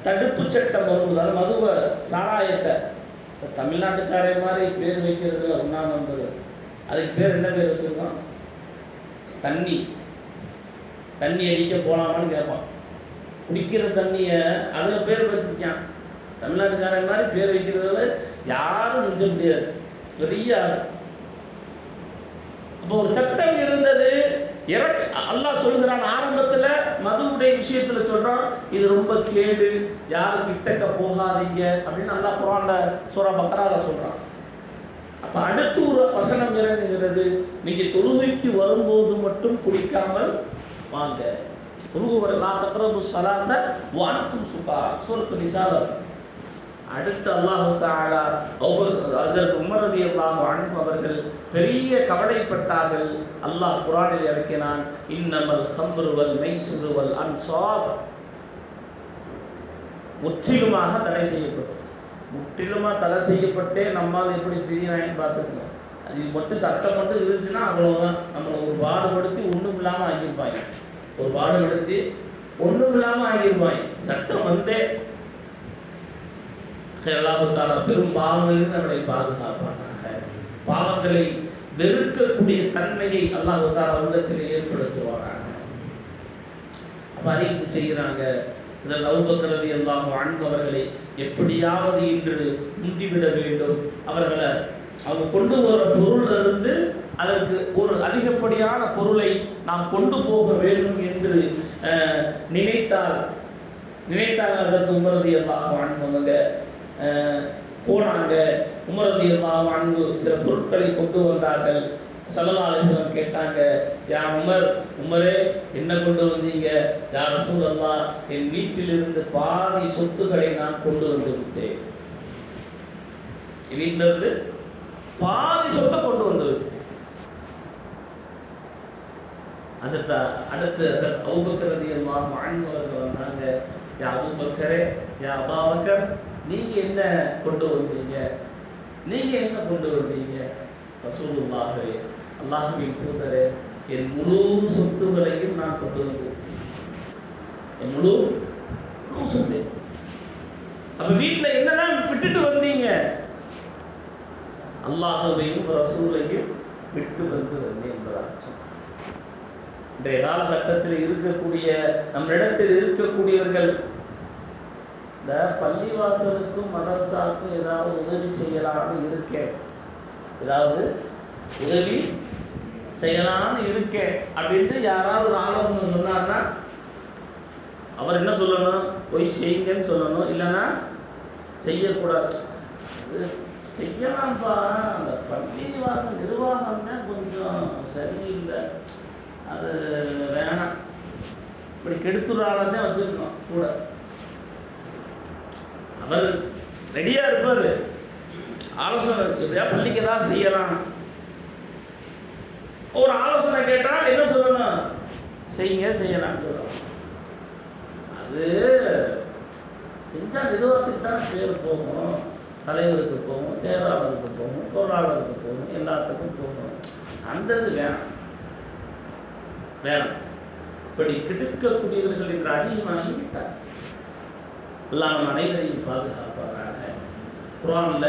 தடுப்பு சட்டம் வரும்போது, அது மதுவை சாராயத்தை தமிழ்நாட்டுக்காரே மாதிரி பேர் வைக்கிறதுல ஒன்றா நம்பர், அதுக்கு பேர் என்ன பேர் வச்சுருக்கோம்? தண்ணி அடிக்க போகலாமான்னு கேட்பான். குடிக்கிற தண்ணியை அதில் பேர் வச்சுருக்கான். தமிழ்நாட்டுக்காரன் மாதிரி பேர் வைக்கிறதுல யாரும் மிஞ்ச முடியாது, பெரிய ஆள். அப்போ ஒரு சட்டம் இருந்தது. அல்லாஹ் சொல்கிறான் ஆரம்பத்தில் மதுவுடைய விஷயத்துல சொல்றான், இது ரொம்ப கேடு, யாரும் கிட்டக்க போகாதீங்க அப்படின்னு அல்லாஹ் குர்ஆன்ல சூரா பக்ரால சொல்றான். அப்ப அடுத்து ஒரு வசனம் இறங்குகிறது, நீங்க தொழுகைக்கு வரும்போது மட்டும் குடிக்காமல் வாங்க. தொழுகு லா தக்ரபு ஸலாத்த வ அன்தும் சுகாரா, சூரத்து நிசால. அடுத்து அல்லாஹ் தஆலா ஹஜ்ரத் உமர் ரலியல்லாஹு அன்ஹு அவர்கள் பெரிய கவலைப்பட்டார்கள். அல்லாஹ் குர்ஆனில் இறக்கினான், இன்னமல் ஹம்ரு வல் மைஸிரு வல் அன்சாப், முற்றிலுமாக தடை செய்யப்படும். முற்றிலுமாக தடை செய்யப்பட்டே நம்மால் எப்படி திடீர்னு பார்த்துக்கணும். அது மட்டும் சட்டம் மட்டும் இருந்துச்சுன்னா அவ்வளோதான். நம்மளை ஒரு பாடுபடுத்தி ஒன்றும் இல்லாமல் ஆகியிருப்பாங்க, ஒரு பாடுபடுத்தி ஒன்றும் இல்லாமல் ஆகியிருப்பாங்க. சட்டம் வந்தே அல்லாஹ் தஆலா பெரும் பாவங்களிலிருந்து நம்மளை பாதுகாப்பானாக. பாவங்களை வெறுக்கக்கூடிய தன்மையை அல்லாஹ் தஆலா உள்ளத்தில் ஏற்படுத்துவானாக. அப்ப அறிவிப்பு செய்கிறாங்க, இதில் அபூபக்கர் ரலியல்லாஹு அன்ஹு அவர்களை எப்படியாவது இன்று முந்திவிட வேண்டும். அவர்களை அவங்க கொண்டு வர பொருளிலிருந்து அதற்கு ஒரு அதிகப்படியான பொருளை நாம் கொண்டு போக வேண்டும் என்று நினைத்தாங்க. அதற்கு உமர் ரலியல்லாஹு அன்ஹு அவங்க போனாங்க. உமர் ரலியல்லாஹு அன்ஹு சில பொருட்களை கொண்டு வந்தார்கள். ஸல்லல்லாஹு அலைஹி வஸல்லம் கேட்டாங்க, யா உமரே என்ன கொண்டு வந்தீங்க? யா ரசூலல்லாஹ், என் வீட்டிலிருந்து பாதி சொத்துக்களை நான் கொண்டு வந்து விட்டேன். என் வீட்டில இருந்து பாதி சொத்தை கொண்டு வந்து விட்டேன். அடுத்து அபூபக்கர் ரலியல்லாஹு அன்ஹு அவர்கள் வந்தாங்க, யா அபூபக்கரே, யா அபூபக்கர், நீங்க என்ன கொண்டு வந்தீங்க? நீங்க என்ன கொண்டு வந்தீங்க? ரசூலுல்லாஹே, அல்லாஹ்வின் தூதரே, என் முழு சொத்துகளையும் நான் கொண்டு வந்தேன். என் முழு சொத்து. அப்ப வீட்டில் என்னதான் விட்டுட்டு வந்தீங்க? அல்லாஹ்வையும் ரசூலையும் விட்டு வந்தேன் என்பதாக. இன்றைய காலகட்டத்தில் இருக்கக்கூடிய நம்மிடத்தில் இருக்கக்கூடியவர்கள் இந்த பள்ளிவாசலுக்கும் மதரசாவுக்கும் ஏதாவது உதவி செய்யலாம்னு இருக்கேன், ஏதாவது உதவி செய்யலாம்னு இருக்கேன் அப்படின்ட்டு யாராவது ஒரு ஆலோசனை சொன்னார்னா அவர் என்ன சொல்லணும்? போய் செய்யுங்கன்னு சொல்லணும், இல்லைன்னா செய்யக்கூடாது. செய்யலாம்ப்பா, அந்த பள்ளிவாசல் நிர்வாகம்னா கொஞ்சம் சரியில்லை, அது வேணாம், இப்படி கெடுத்துறாளே வச்சிருக்கோம் கூட. அவர் ரெடியா இருப்பாரு, ஆலோசனை எப்படியா பள்ளிக்கு தான் செய்யலாம். ஒரு ஆலோசனை கேட்டால் என்ன சொல்லணும்? செய்யலாம் சொல்லணும். அது செஞ்சா நிர்வாகத்துக்கு தான் பேர் போகும், தலைவருக்கு போகும், செயலாளருக்கு போகும், பொருளாளருக்கு போகும், எல்லாத்துக்கும் போகும். அந்த இது வேணாம். இப்படி கெடுக்கக்கூடியவர்கள் என்று அதிகமாகி விட்டார். எல்லாம் அனைவரையும் பாதுகாப்பாராக. குர்ஆன்ல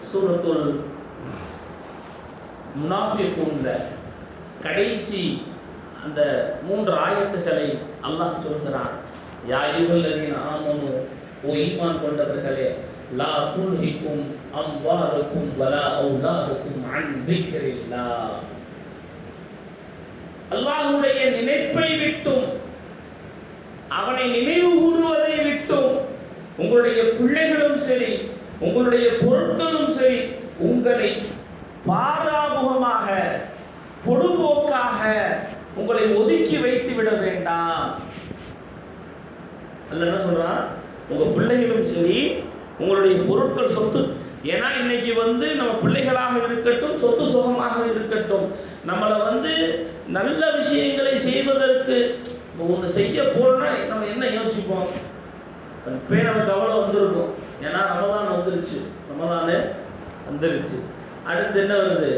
சூரத்துல் முனாஃபிகூன்ல கடைசி அந்த 3 ஆயத்துக்களை அல்லாஹ் சொல்கிறான். யா அய்யுஹல்லதீன ஆமனு, ஓ ஈமான் கொண்டவர்களே, லா துல்ஹிக்கும் அம்வாலுக்கும் வலா அவுலாதுக்கும் அன் திக்ரில்லாஹ், அல்லாஹ்வுடைய நினைப்பை விட்டும் அவனை நினைவு கூறுவதை விட்டும் உங்களுடைய பிள்ளைகளும் சரி, உங்களுடைய பொருட்களும் சரி, உங்களை பாராமுகமாக பொடுபோக்காக உங்களை ஒதுக்கி வைத்து விட வேண்டாம். அல்ல என்ன சொல்றான்? உங்க பிள்ளைகளும் சரி, உங்களுடைய பொருட்கள் சொத்து ஏன்னா இன்னைக்கு வந்து நம்ம பிள்ளைகளாக இருக்கட்டும், சொத்து சுகமாக இருக்கட்டும், நம்மளை வந்து நல்ல விஷயங்களை செய்வதற்கு ஒன்று செய்ய போனா நம்ம என்ன யோசிப்போம்? இப்போ நமக்கு கவலை வந்திருக்கும். ஏன்னா ரமதான் வந்துருச்சு, ரமதானே வந்துருச்சு. அடுத்து என்ன வருது?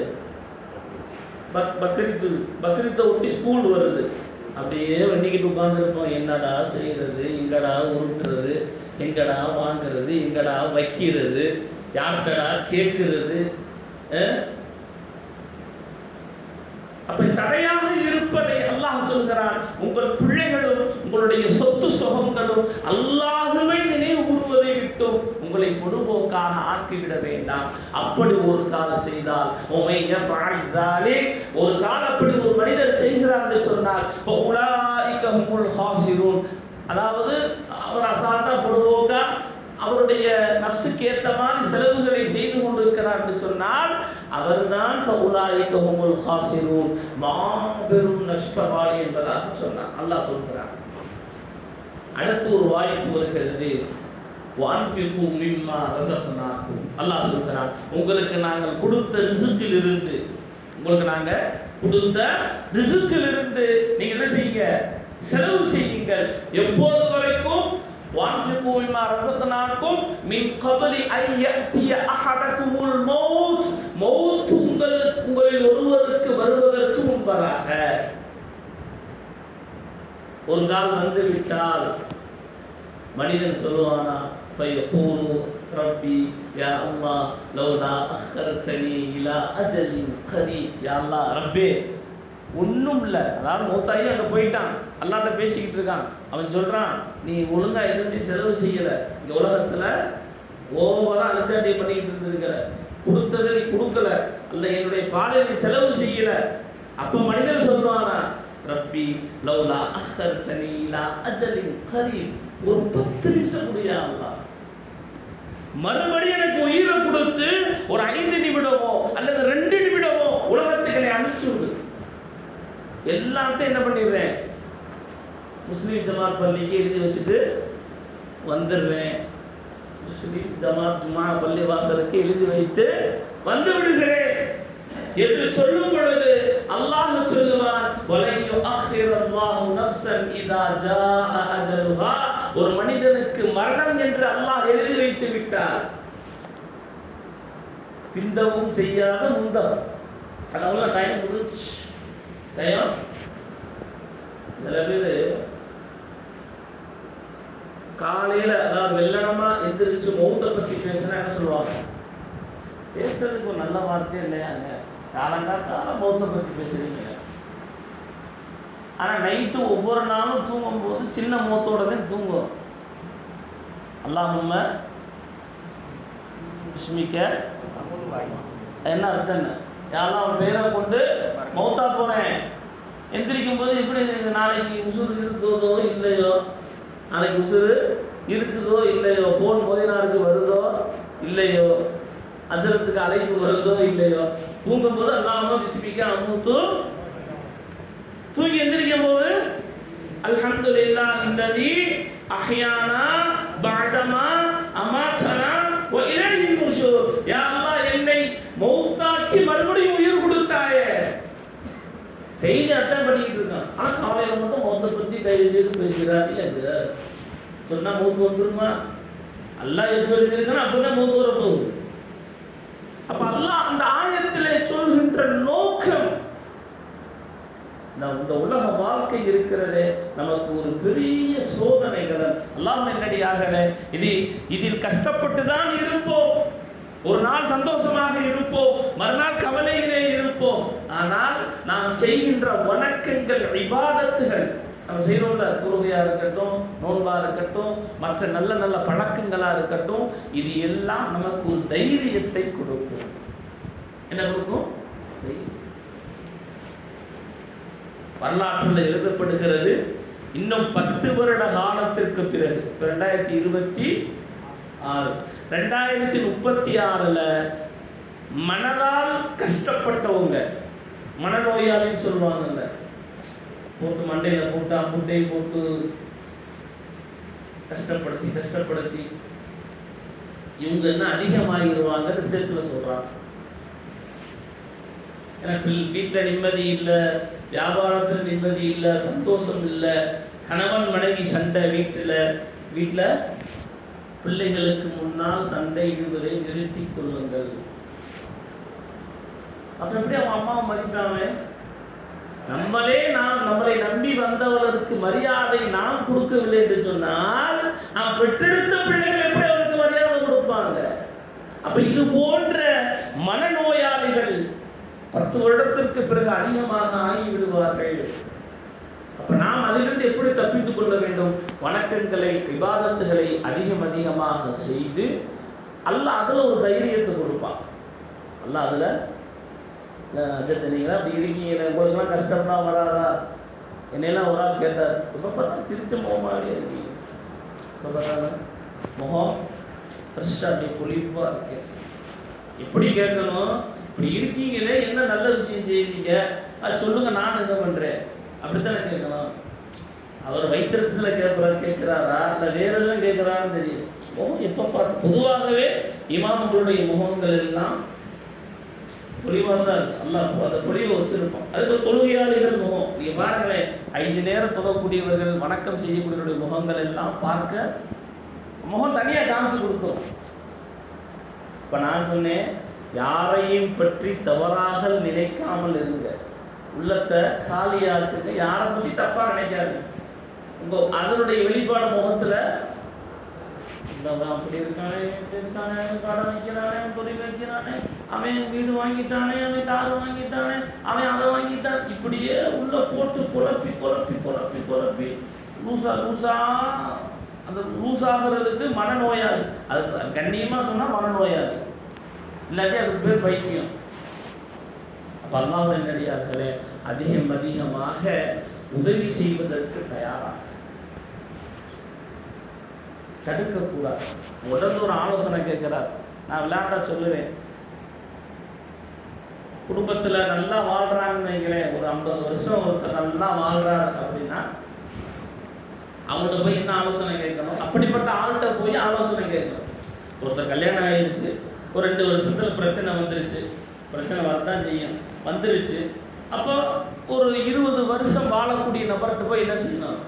பக்ரீத்தை ஒட்டி ஸ்கூல் வருது. அப்படியே வண்டிக்கிட்டு உட்காந்துருப்போம். என்னடா செய்கிறது, எங்கடா உருட்டுறது, எங்கடா வாங்கிறது, எங்கடா வைக்கிறது, யார்கிட்டடா கேட்கிறது. அப்ப தடையாக இருப்பதை அல்லாஹ் சொல்கிறான். உங்கள் பிள்ளைகளும் உங்களுடைய சொத்து சுகங்களும் அல்லாஹ்வை நினைவு கூறுவதை விட்டும் உங்களை பொதுபோக்காக ஆக்கிவிட வேண்டாம். அப்படி ஒரு காலம் செய்தால் ஒரு காலம் அப்படி ஒரு மனிதர் செய்கிறார் என்று சொன்னால் அதாவது அவர் அசால்ட்டா பொதுபோக்கா அவருடைய நப்சுக்கு ஏற்ற மாதிரி செலவுகளை செய்து கொண்டிருக்கிறார் என்று சொன்னால் அவர்தான் மாபெரும் நஷ்டவாளி என்பதாக சொன்னார். அல்லாஹ் சொல்கிறார். அடுத்து ஒரு வாய்ப்பு வருகிறது. அல்லாஹ் சொல்கிறார், உங்களுக்கு நாங்கள் கொடுத்த ரிசுக்கில் இருந்து, உங்களுக்கு நாங்கள் கொடுத்த ரிசுக்கில் இருந்து நீங்க என்ன செய்யுங்க? செலவு செய்யுங்கள். எப்போது வரைக்கும்? وَأَنْفِقُوا مِمَّا رَزَقْنَاكُمْ مِنْ قَبْلِ أَنْ يَأْتِيَ أَحَدَكُمُ الْمَوْتُ மௌத் உங்களில் ஒருவருக்கு வருவதற்கு முன்பதாக. ஒரு கால் வந்து விட்டால் மனிதன் சொல்லுவானா, فَيَقُولُ رَبِّي يَا اللَّهُ لَوْلَا أَخَّرْتَنِي إِلَى أَجَلٍ قَرِيبٍ. யா அல்லாஹ், ரப்பே ஒன்றும் இல்லை, அதாவது மூத்தாயி அங்கே போயிட்டான், அல்லாட்ட பேசிக்கிட்டு இருக்கான். அவன் சொல்கிறான், நீ ஒழுங்காக எதுவுமே செலவு செய்யலை, இந்த உலகத்தில் ஓவராக அலச்சாட்டி பண்ணிக்கிட்டு இருந்திருக்கிற, கொடுத்ததை நீ கொடுக்கல, அல்ல என்னுடைய பாதை நீ செலவு செய்யலை. அப்போ மனிதன் சொல்லுவானா, ரப்பி லவ்லா அஹ்ஹர்தனி இலா அஜலின் கரீப், ஒரு 10 நிமிஷம் முடியாதா, மறுபடியும் எனக்கு உயிரை கொடுத்து ஒரு 5 நிமிடமோ அல்லது 2 நிமிடமோ உலகத்துக்கு அனுப்பிச்சு விடு. எல்லாத்தையும் என்ன பண்ணிடுறேன்? முஸ்லீம் ஜமாத் பள்ளிக்கு எழுதி வச்சுட்டு வந்துடுறேன். முஸ்லீம் ஜமாத் ஜுமா பள்ளி வாசலுக்கு எழுதி வைத்து வந்து விடுகிறேன் என்று சொல்லும் பொழுது அல்லாஹ் சொல்லுவான், ஒரு மனிதனுக்கு மரணம் என்று அல்லாஹ் எழுதி வைத்து விட்டார். பிந்தவும் செய்யாத முந்தம், அதாவது டைம் முடிச்சு. சில பேர் காலையில அதாவது வெள்ளனமா எந்திரிச்சு மௌத்தை பத்தி பேசினா என்ன சொல்லுவாங்க? பேசுறதுக்கு ஒரு நல்ல வார்த்தை இல்லையாங்க, காலங்காத்தால மௌத்தை பத்தி பேசுறீங்க. ஆனா நைட்டு ஒவ்வொரு நாளும் தூங்கும் போது சின்ன மௌத்தோட தான் தூங்கும். அல்லாஹும்ம பிஸ்மிக்க என்ன அர்த்தம்? என்ன யாரெல்லாம் அவன் பேரை கொண்டு மௌத்தா போனேன். எந்திரிக்கும் போது எப்படி நாளைக்கு உசுறு இருக்குதோ இல்லையோ, நாளைக்கு உசுறு இருக்குதோ இல்லையோ, போன் மோதினாருக்கு வருதோ இல்லையோ, அதிரத்துக்கு அழைப்பு வருதோ இல்லையோ, தூங்கும் போது அல்லாஹ் பிஸ்மிக்க அமுத்து, தூங்கி எந்திரிக்கும் போது அல்ஹம்துலில்லாஹ் அல்லதி அஹ்யானா பஅதமா அமாதனா வ இலைஹி நுஷூர். யா அல்லாஹ், என்னை மௌத்தாக்கி மறுபடியும் உயிர் கொடுத்தாயே. டெய்லி அட்டன் பண்ணிக்கிட்டு இருக்கான். ஆனால் காலையில் மட்டும் மௌத்தை பற்றி தயவு செய்து பேசுகிறார். இல்லை சொன்னால் மௌத்து வந்துருமா? அல்லாஹ் எப்படி எழுதியிருக்கானோ அப்படிதான் மௌத்து வரப்போகுது. அப்போ அல்லாஹ் அந்த ஆயத்திலே சொல்கின்ற நோக்கம், இந்த உலக வாழ்க்கை இருக்கிறதே நமக்கு ஒரு பெரிய சோதனைகள். அல்லாஹ் என்னடியார்களே, இதில் கஷ்டப்பட்டு தான் இருப்போம். ஒரு நாள் சந்தோஷமாக இருப்போம், மறுநாள் கவலையிலே இருப்போம். ஆனால் நாம் செய்கின்ற வணக்கங்கள், இபாதத்துகள், நம்ம செய்கிறோம்ல, தொழுகையா இருக்கட்டும், நோன்பா இருக்கட்டும், மற்ற நல்ல நல்ல பழக்கங்களா இருக்கட்டும், இது எல்லாம் நமக்கு ஒரு தைரியத்தை கொடுக்கும். என்ன கொடுக்கும்? வரலாற்றில் எழுதப்படுகிறது, இன்னும் 10 வருட காலத்திற்கு பிறகு 2026 2036 மனதால் கஷ்டப்பட்டவங்க, மனநோயாளின்னு சொல்லுவாங்கல்ல, போட்டு மண்டையில போட்டா முட்டை போட்டு கஷ்டப்படுத்தி இவங்க என்ன அதிகமாகிடுவாங்க ரிசர்ச்சில் சொல்கிறாங்க. ஏன்னா வீட்டில் நிம்மதி இல்லை, வியாபாரத்தில் நிம்மதி இல்லை, சந்தோஷம் இல்லை, கணவன் மனைவி சண்டை, வீட்டில் பிள்ளைகளுக்கு முன்னால் சண்டை இடுவதை நிறுத்தி கொள்ளுங்கள். அப்ப எப்படி அவன் அம்மாவை மதிப்பாங்க? நம்மளை நம்பி வந்தவர்களுக்கு மரியாதை நாம் கொடுக்கவில்லை என்று சொன்னால் நாம் பெற்றெடுத்த பிள்ளைகள் எப்படி அவருக்கு மரியாதை கொடுப்பாங்க? அப்ப இது போன்ற மனநோயாளிகள் 10 வருடத்திற்கு பிறகு அதிகமாக ஆகிவிடுவார்கள். அப்ப நாம் அதிலிருந்து எப்படி தப்பித்துக் கொள்ள வேண்டும்? வணக்கங்களை, இபாதத்துகளை அதிகமாக செய்து அல்லாஹ் அதுல ஒரு தைரியத்தை கொடுப்பான். அல்லாஹ் அதுல நீங்களா அப்படி இருக்கீங்க, உங்களுக்குலாம் கஷ்டம்னா வராதா? என்னெல்லாம் ஒரு ஆள் கேட்டார், இப்போ பார்த்தா சிரிச்ச முகமாகவே இருக்கீங்க, இப்போ பார்த்தா முகம் ஃப்ரெஷ்ஷாக அப்படி பொலிப்பாக இருக்கு. எப்படி கேட்கணும்? இப்படி இருக்கீங்களே, என்ன நல்ல விஷயம் செய்வீங்க அது சொல்லுங்க, நான் என்ன பண்ணுறேன், அப்படித்தானே கேட்கணும். அவர் வைத்தியத்தில் கேட்குறாரா இல்லை வேற எதுவும் கேட்குறான்னு தெரியும். முகம் எப்போ பார்த்து பொதுவாகவே இமாம்களுடைய முகங்கள் எல்லாம் பொலிவாக தான் இருக்கு. அல்லாஹ் அந்த பொலிவை வச்சிருப்போம். அதுக்கு தொழுகையாளிகள் முகம் நீங்கள் பாருங்களேன், 5 நேரம் தொழக்கூடியவர்கள், வணக்கம் செய்யக்கூடியவருடைய முகங்கள் எல்லாம் பார்க்க முகம் தனியாக காமிச்சு கொடுத்தோம். இப்போ நான் சொன்னேன், யாரையும் பற்றி தவறாக நினைக்காமல் இருங்க, உள்ளத்தை காலியாக்குங்க, யாரை பற்றி தப்பா நினைக்காது. அதனுடைய வெளிப்பாடு முகத்துல அப்படி இருக்கானே, கடை வைக்கிறானே, தொழில் வைக்கிறானே, அவன் வீடு வாங்கிட்டானே, அவன் கார் வாங்கிட்டானே, அவன் அதை வாங்கிட்டான், இப்படியே உள்ள போட்டு குழப்பி குழப்பி குழப்பி குழப்பி லூசா அந்த லூசாகிறதுக்கு மனநோயாளி. அது கண்ணியமா சொன்னா மனநோயாளி, இல்லாட்டி அதுக்கு பேர் பைத்தியம். அப்ப அல்லாஹ் என்னடியார்களே, அதிகமாக உதவி செய்வதற்கு தயாராக தடுக்கக்கூடாது. உடனே ஒரு ஆலோசனை கேட்கிறார். நான் விளையாட்டா சொல்லுவேன், குடும்பத்தில் நல்லா வாழ்றாங்கன்னு வைங்களேன், ஒரு 50 வருஷம் ஒருத்தர் நல்லா வாழ்றாரு அப்படின்னா அவங்கள்ட்ட போய் என்ன ஆலோசனை கேட்கணும்? அப்படிப்பட்ட ஆள்கிட்ட போய் ஆலோசனை கேட்கணும். ஒருத்தர் கல்யாணம் ஆயிடுச்சு, ஒரு 2 வருஷத்துல பிரச்சனை வந்துருச்சு, பிரச்சனை வரதான் செய்யும், வந்துருச்சு. அப்போ ஒரு 20 வருஷம் வாழக்கூடிய நபர்கிட்ட போய் என்ன செய்யணும்?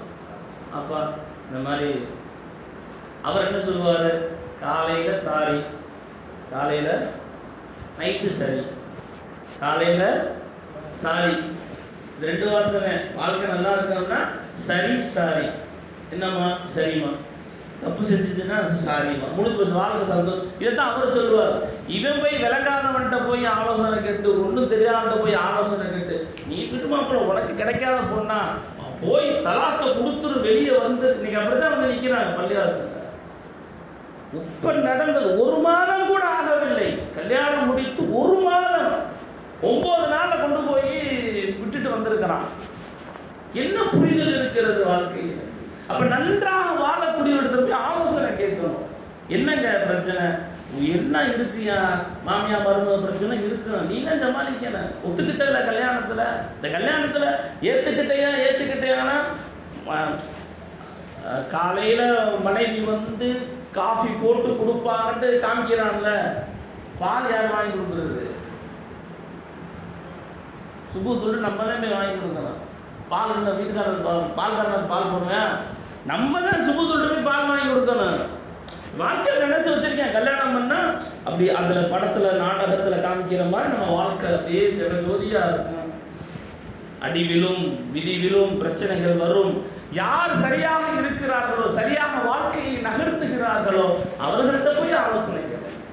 அப்பா இந்த மாதிரி அவர் என்ன சொல்லுவார்? காலையில் சாரி, காலையில் நைட்டு சரி, காலையில் சாரி, 2 வார்த்தை. வாழ்க்கை நல்லா இருக்கணும்னா சரி சாரி, என்னம்மா சரிம்மா, தப்பு செஞ்சுச்சுன்னா சாரிம்மா, முடிஞ்சு போச்சு, வாழ்க்கை சந்தோஷம். இதைத்தான் அவர் சொல்லுவார். இவன் போய் விளங்காதவன்கிட்ட போய் ஆலோசனை கேட்டு, ஒன்றும் தெரியாதவன்கிட்ட போய் ஆலோசனை கேட்டு, நீ விட்டுமா அப்புறம் உனக்கு கிடைக்காத பொண்ணா, போய் தலாக்கை கொடுத்துரு வெளியே வந்து, இன்னைக்கு அப்படித்தான் வந்து நிற்கிறாங்க பள்ளிவாசல். இப்ப நடந்தது 1 மாதம் கூட ஆகவில்லை, கல்யாணம் முடித்து 1 மாதம் 9 நாள்ல கொண்டு போய் விட்டுட்டு வந்திருக்கிறான். என்ன புரிதல் இருக்கிறது வாழ்க்கையில்? அப்ப நன்றாக வாழக்கூடிய இடத்துல போய் ஆலோசனை கேட்கணும். என்னங்க பிரச்சனை, என்ன இருக்குயா, மாமியா மருமக பிரச்சனை இருக்கு, நீங்க சமாளிக்கணும். ஒத்துக்கிட்ட கல்யாணத்துல, இந்த கல்யாணத்துல ஏத்துக்கிட்டையானா காலையில மனைவி வந்து காஃபி போட்டு கொடுப்பாங்கட்டு காமிக்கிறான்ல, பால் யார் வாங்கி கொடுக்குறது? சுபு தொழில் நம்ம தான் போய் வாங்கி கொடுக்கணும். பால் இருந்த வீட்டுக்காரர் பால்காரர் பால் போடுவேன், நம்ம தான் சுபு தொழில் போய் பால் வாங்கி கொடுக்கணும். வாழ்க்கை நினைச்சு வச்சிருக்கேன், கல்யாணம் பண்ணா அப்படி அதுல படத்துல நாடகத்துல காமிக்கிற மாதிரி நம்ம வாழ்க்கை அப்படியே ஜெகஜோதியா இருக்கும். அடி விழும், விதி விழும், பிரச்சனைகள் வரும். யார் சரியாக இருக்கிறார்களோ, சரியாக வாழ்க்கையை நகர்த்துகிறார்களோ அவர்கள்ட்ட போய் ஆலோசனை கேட்கணும்.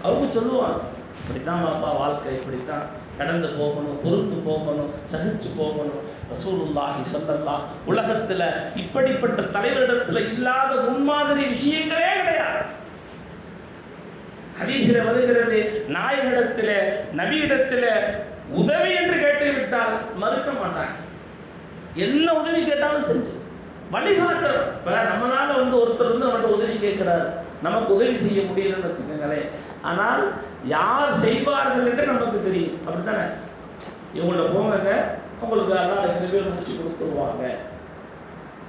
அவங்க சொல்லுவாங்க, இப்படித்தான் பாப்பா வாழ்க்கை, இப்படித்தான் கடந்து போகணும், பொறுத்து போகணும், சகிச்சு போகணும். ரசூலுல்லாஹி ஸல்லல்லாஹு உலகத்துல இப்படிப்பட்ட தலைவரிடத்துல இல்லாத முன்மாதிரி விஷயங்களே கிடையாது. ஹதீஸில் வருகிறது, நாயகரிடத்துல நபியிடத்துல உதவி என்று கேட்டு விட்டால் மறுக்க மாட்டாங்க. என்ன உதவி கேட்டாலும் செஞ்சு வழிகாட்டுறோம். இப்போ நம்மளால வந்து ஒருத்தர் வந்து அவன்கிட்ட உதவி கேட்கிறார், நமக்கு உதவி செய்ய முடியலன்னு வச்சுக்கோங்களேன். ஆனால் யார் செய்வார்கள் என்று நமக்கு தெரியும், அப்படித்தானே? இவங்கள்ட்ட போங்க, உங்களுக்கு எல்லாம் கிருபையை முடிச்சு கொடுத்துருவாங்க.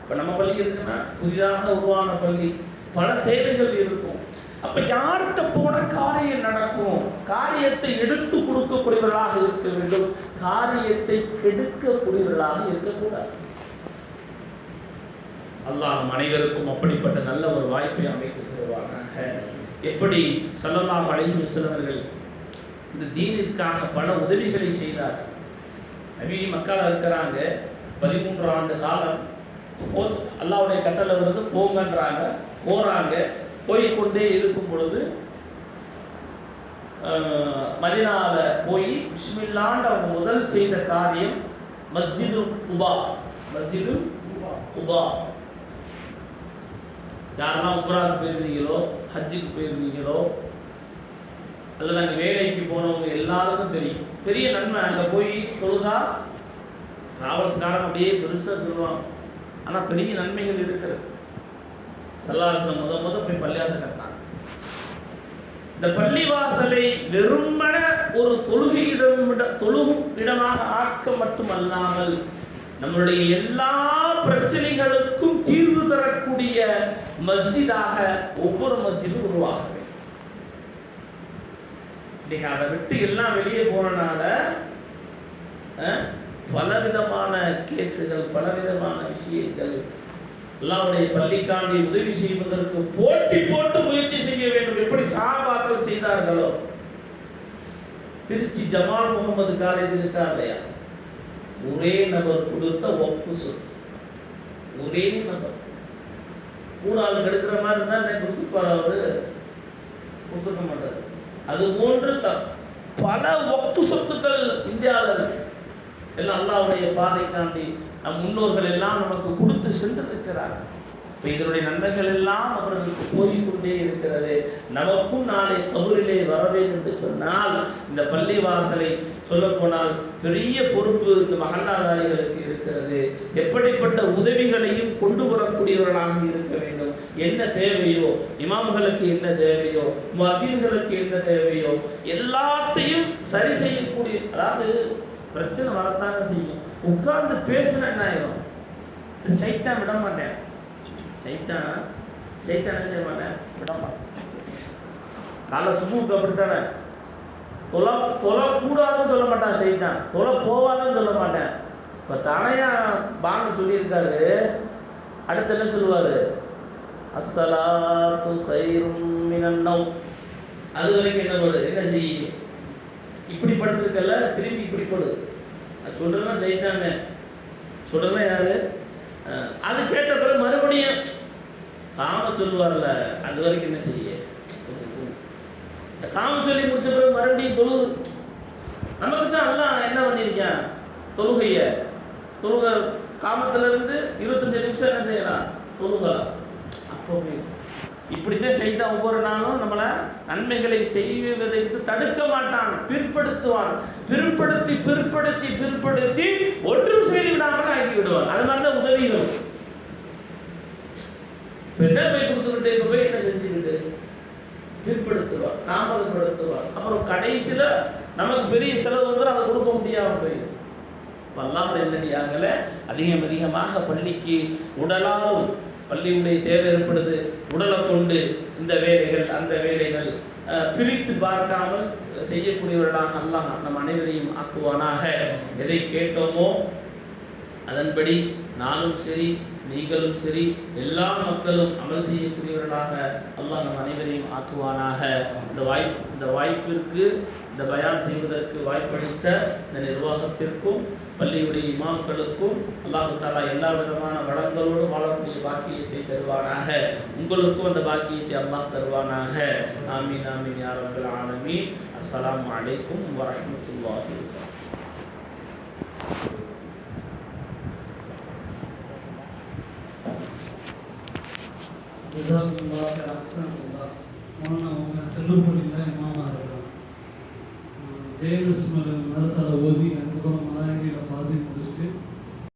இப்போ நம்ம பள்ளி இருக்குன்னா புதிதாக உருவான பள்ளி, பல தேவைகள் இருக்கும். அப்ப யார்கிட்ட போன காரியம் நடக்கும்? காரியத்தை எடுத்து கொடுக்கக்கூடியவர்களாக இருக்க வேண்டும், காரியத்தை கெடுக்கக்கூடியவர்களாக இருக்கக்கூடாது. அல்லாஹ் நம் அனைவருக்கும் அப்படிப்பட்ட நல்ல ஒரு வாய்ப்பை அமைத்து தருவானாக. எப்படி ஸல்லல்லாஹு அலைஹி வஸல்லம் அவர்கள் இந்த தீனிற்காக பல உதவிகளை செய்தார். நபி மக்கால இருக்கிறாங்க, 13 ஆண்டு காலம் அல்லாஹ்வுடைய கட்டளை வருது, போங்கன்றாங்க, போறாங்க. போய்கொண்டே இருக்கும் பொழுது மதீனால போய் பிஸ்மில்லாஹ்னு அவங்க முதல் செய்த காரியம் மஸ்ஜிது குபா. மஸ்ஜிது குபா யாரெல்லாம் உம்ராவுக்கு போயிருந்தீங்களோ, ஹஜ்ஜுக்கு போயிருந்தீங்களோ, அதில் நாங்கள் வேலைக்கு போனவங்க எல்லாருக்கும் தெரியும். பெரிய நன்மை. அங்கே போய் தொழுதா டிராவல்ஸ்காரன் அப்படியே பெருசாக சொல்லுவாங்க, ஆனால் பெரிய நன்மைகள் இருக்கிறது. சல்லாசனம் முத போய் பள்ளிவாசல் கட்டினாங்க. இந்த பள்ளிவாசலை வெறுமன ஒரு தொழுகும் இடமாக ஆக்க மட்டுமல்லாமல் நம்மளுடைய எல்லா பிரச்சனைகளுக்கும் தீர்வு தரக்கூடிய மஸ்ஜிதாக ஒவ்வொரு மஸ்ஜிதும் உருவாக வேண்டும். நீங்க அதை விட்டு எல்லாம் வெளியே போனனால பலவிதமான கேசுகள், பலவிதமான விஷயங்கள். அல்லாஹ்வுடைய பள்ளிக்காண்டி உதவி செய்வதற்கு போட்டி போட்டு முயற்சி செய்ய வேண்டும், எப்படி சஹாபாக்கள் செய்தார்களோ. திருச்சி ஜமால் முகமது காலேஜ் இருக்கா இல்லையா, ஒரே நபர் கொடுத்த வக்ஃபு சொத்து. ஒரே நபர் கூட ஆள் கெடுக்கிற மாதிரி இருந்தால் என்ன கொடுத்துப்பார்? அவரு கொடுத்துக்க மாட்டார். அது போன்று பல வக்ஃபு சொத்துக்கள் இந்தியாவில் இருக்கு. எல்லாம் அல்லாஹ்வுடைய பாதைக்காண்டி நம் முன்னோர்கள் எல்லாம் நமக்கு கொடுத்து சென்றிருக்கிறார்கள். இதனுடைய நன்மைகள் எல்லாம் அவர்களுக்கு போய்கொண்டே இருக்கிறது. நமக்கும் நாளை கபூரிலே வரவேன் என்று சொன்னால் இந்த பள்ளி வாசலை சொல்ல போனால் பெரிய பொறுப்பு இந்த மஹல்லாதாரிகளுக்கு இருக்கிறது. எப்படிப்பட்ட உதவிகளையும் கொண்டு வரக்கூடியவர்களாக இருக்க வேண்டும். என்ன தேவையோ, இமாம்களுக்கு என்ன தேவையோ, முஅத்தின்களுக்கு என்ன தேவையோ எல்லாத்தையும் சரி செய்யக்கூடிய, அதாவது பிரச்சனை வரத்தாங்க செய்யும். உட்கார்ந்து பேசுன என்ன ஆயிரும்? சைத்தான் விட மாட்டேன், சைத்தான் செய்ய மாட்டேன், விட மாட்டேன். காலை சும்முக்கு அப்படித்தானே, தொழக்கூடாதுன்னு சொல்ல மாட்டான் சைத்தான், தொலை போவாதுன்னு சொல்ல மாட்டேன். இப்போ தனையா பாங்க சொல்லியிருக்காரு, அடுத்து என்ன சொல்லுவார்? அஸ்ஸலாத்து கைரும் மினன் நௌம். அது வரைக்கும் என்ன போடு, என்ன செய்ய, இப்படி படுத்திருக்கல, திரும்பி இப்படி போடு. அது சொல்றதுதான் சைத்தானே, சொல்றதுதான் யாரு? அது கேட்ட பிறகு மறுபடியும் காம சொல்லுவார்ல, அது வரைக்கும் என்ன செய்ய, காம சொல்லி முடிச்ச பிறகு மறுபடியும் தொழுகு. நமக்கு தான் எல்லாம் என்ன பண்ணியிருக்கான், தொழுக காமத்திலிருந்து 25 நிமிஷம் என்ன செய்யலாம், தொழுகலாம். அப்போ இப்படித்தான் செய்த ஒவ்வொரு நாளும் நம்மளை நன்மைகளை செய்வதை தடுக்க மாட்டான், பிற்படுத்துவான். பிற்படுத்தி ஒன்றும் செய்து விடாமல் ஆக்கி விடுவான். அது மாதிரிதான் உதவிகள். என்ன போய் கொடுத்துக்கிட்டு இப்ப போய் என்ன செஞ்சுக்கிட்டு பிற்படுத்துவான், தாமதப்படுத்துவான். அப்புறம் கடைசியில நமக்கு பெரிய செலவு வந்து அதை கொடுக்க முடியாம போயிடும். அல்லாஹ்வுடைய நல்லடியார்களே, அதிகமாக பள்ளிக்கு உடலாலும் பள்ளியுடைய தேவை ஏற்படுது. உடலை கொண்டு இந்த வேலைகள் அந்த வேலைகள் பிரித்து பார்க்காமல் செய்யக்கூடியவர்களாக அல்லாஹ் நம் அனைவரையும் ஆக்குவானாக. எதை கேட்டோமோ அதன்படி நானும் சரி, நீங்களும் சரி, எல்லா மக்களும் அமல் செய்யக்கூடியவர்களாக அல்லாஹ் நம் அனைவரையும் ஆக்குவானாக. இந்த வாய்ப்பிற்கு, இந்த பயான் செய்வதற்கு வாய்ப்பளித்த இந்த நிர்வாகத்திற்கும் பள்ளியுடைய இமாம்களுக்கும் அல்லாஹ் தஆலா எல்லா விதமான வளங்களோடு வாழக்கூடிய பாக்கியத்தை தருவானாக. உங்களுக்கும் அந்த பாக்கியத்தை அல்லாஹ் தருவானாக. ஆமீன் ஆமீன் யா ரப்பல் ஆலமீன். அஸ்ஸலாமு அலைக்கும் வரஹ்மத்துல்லாஹி ஜெயலட்சுமி மதரசால ஓதி அதுக்கப்புறம் மதாங்கியில் பாசி முடிச்சுட்டு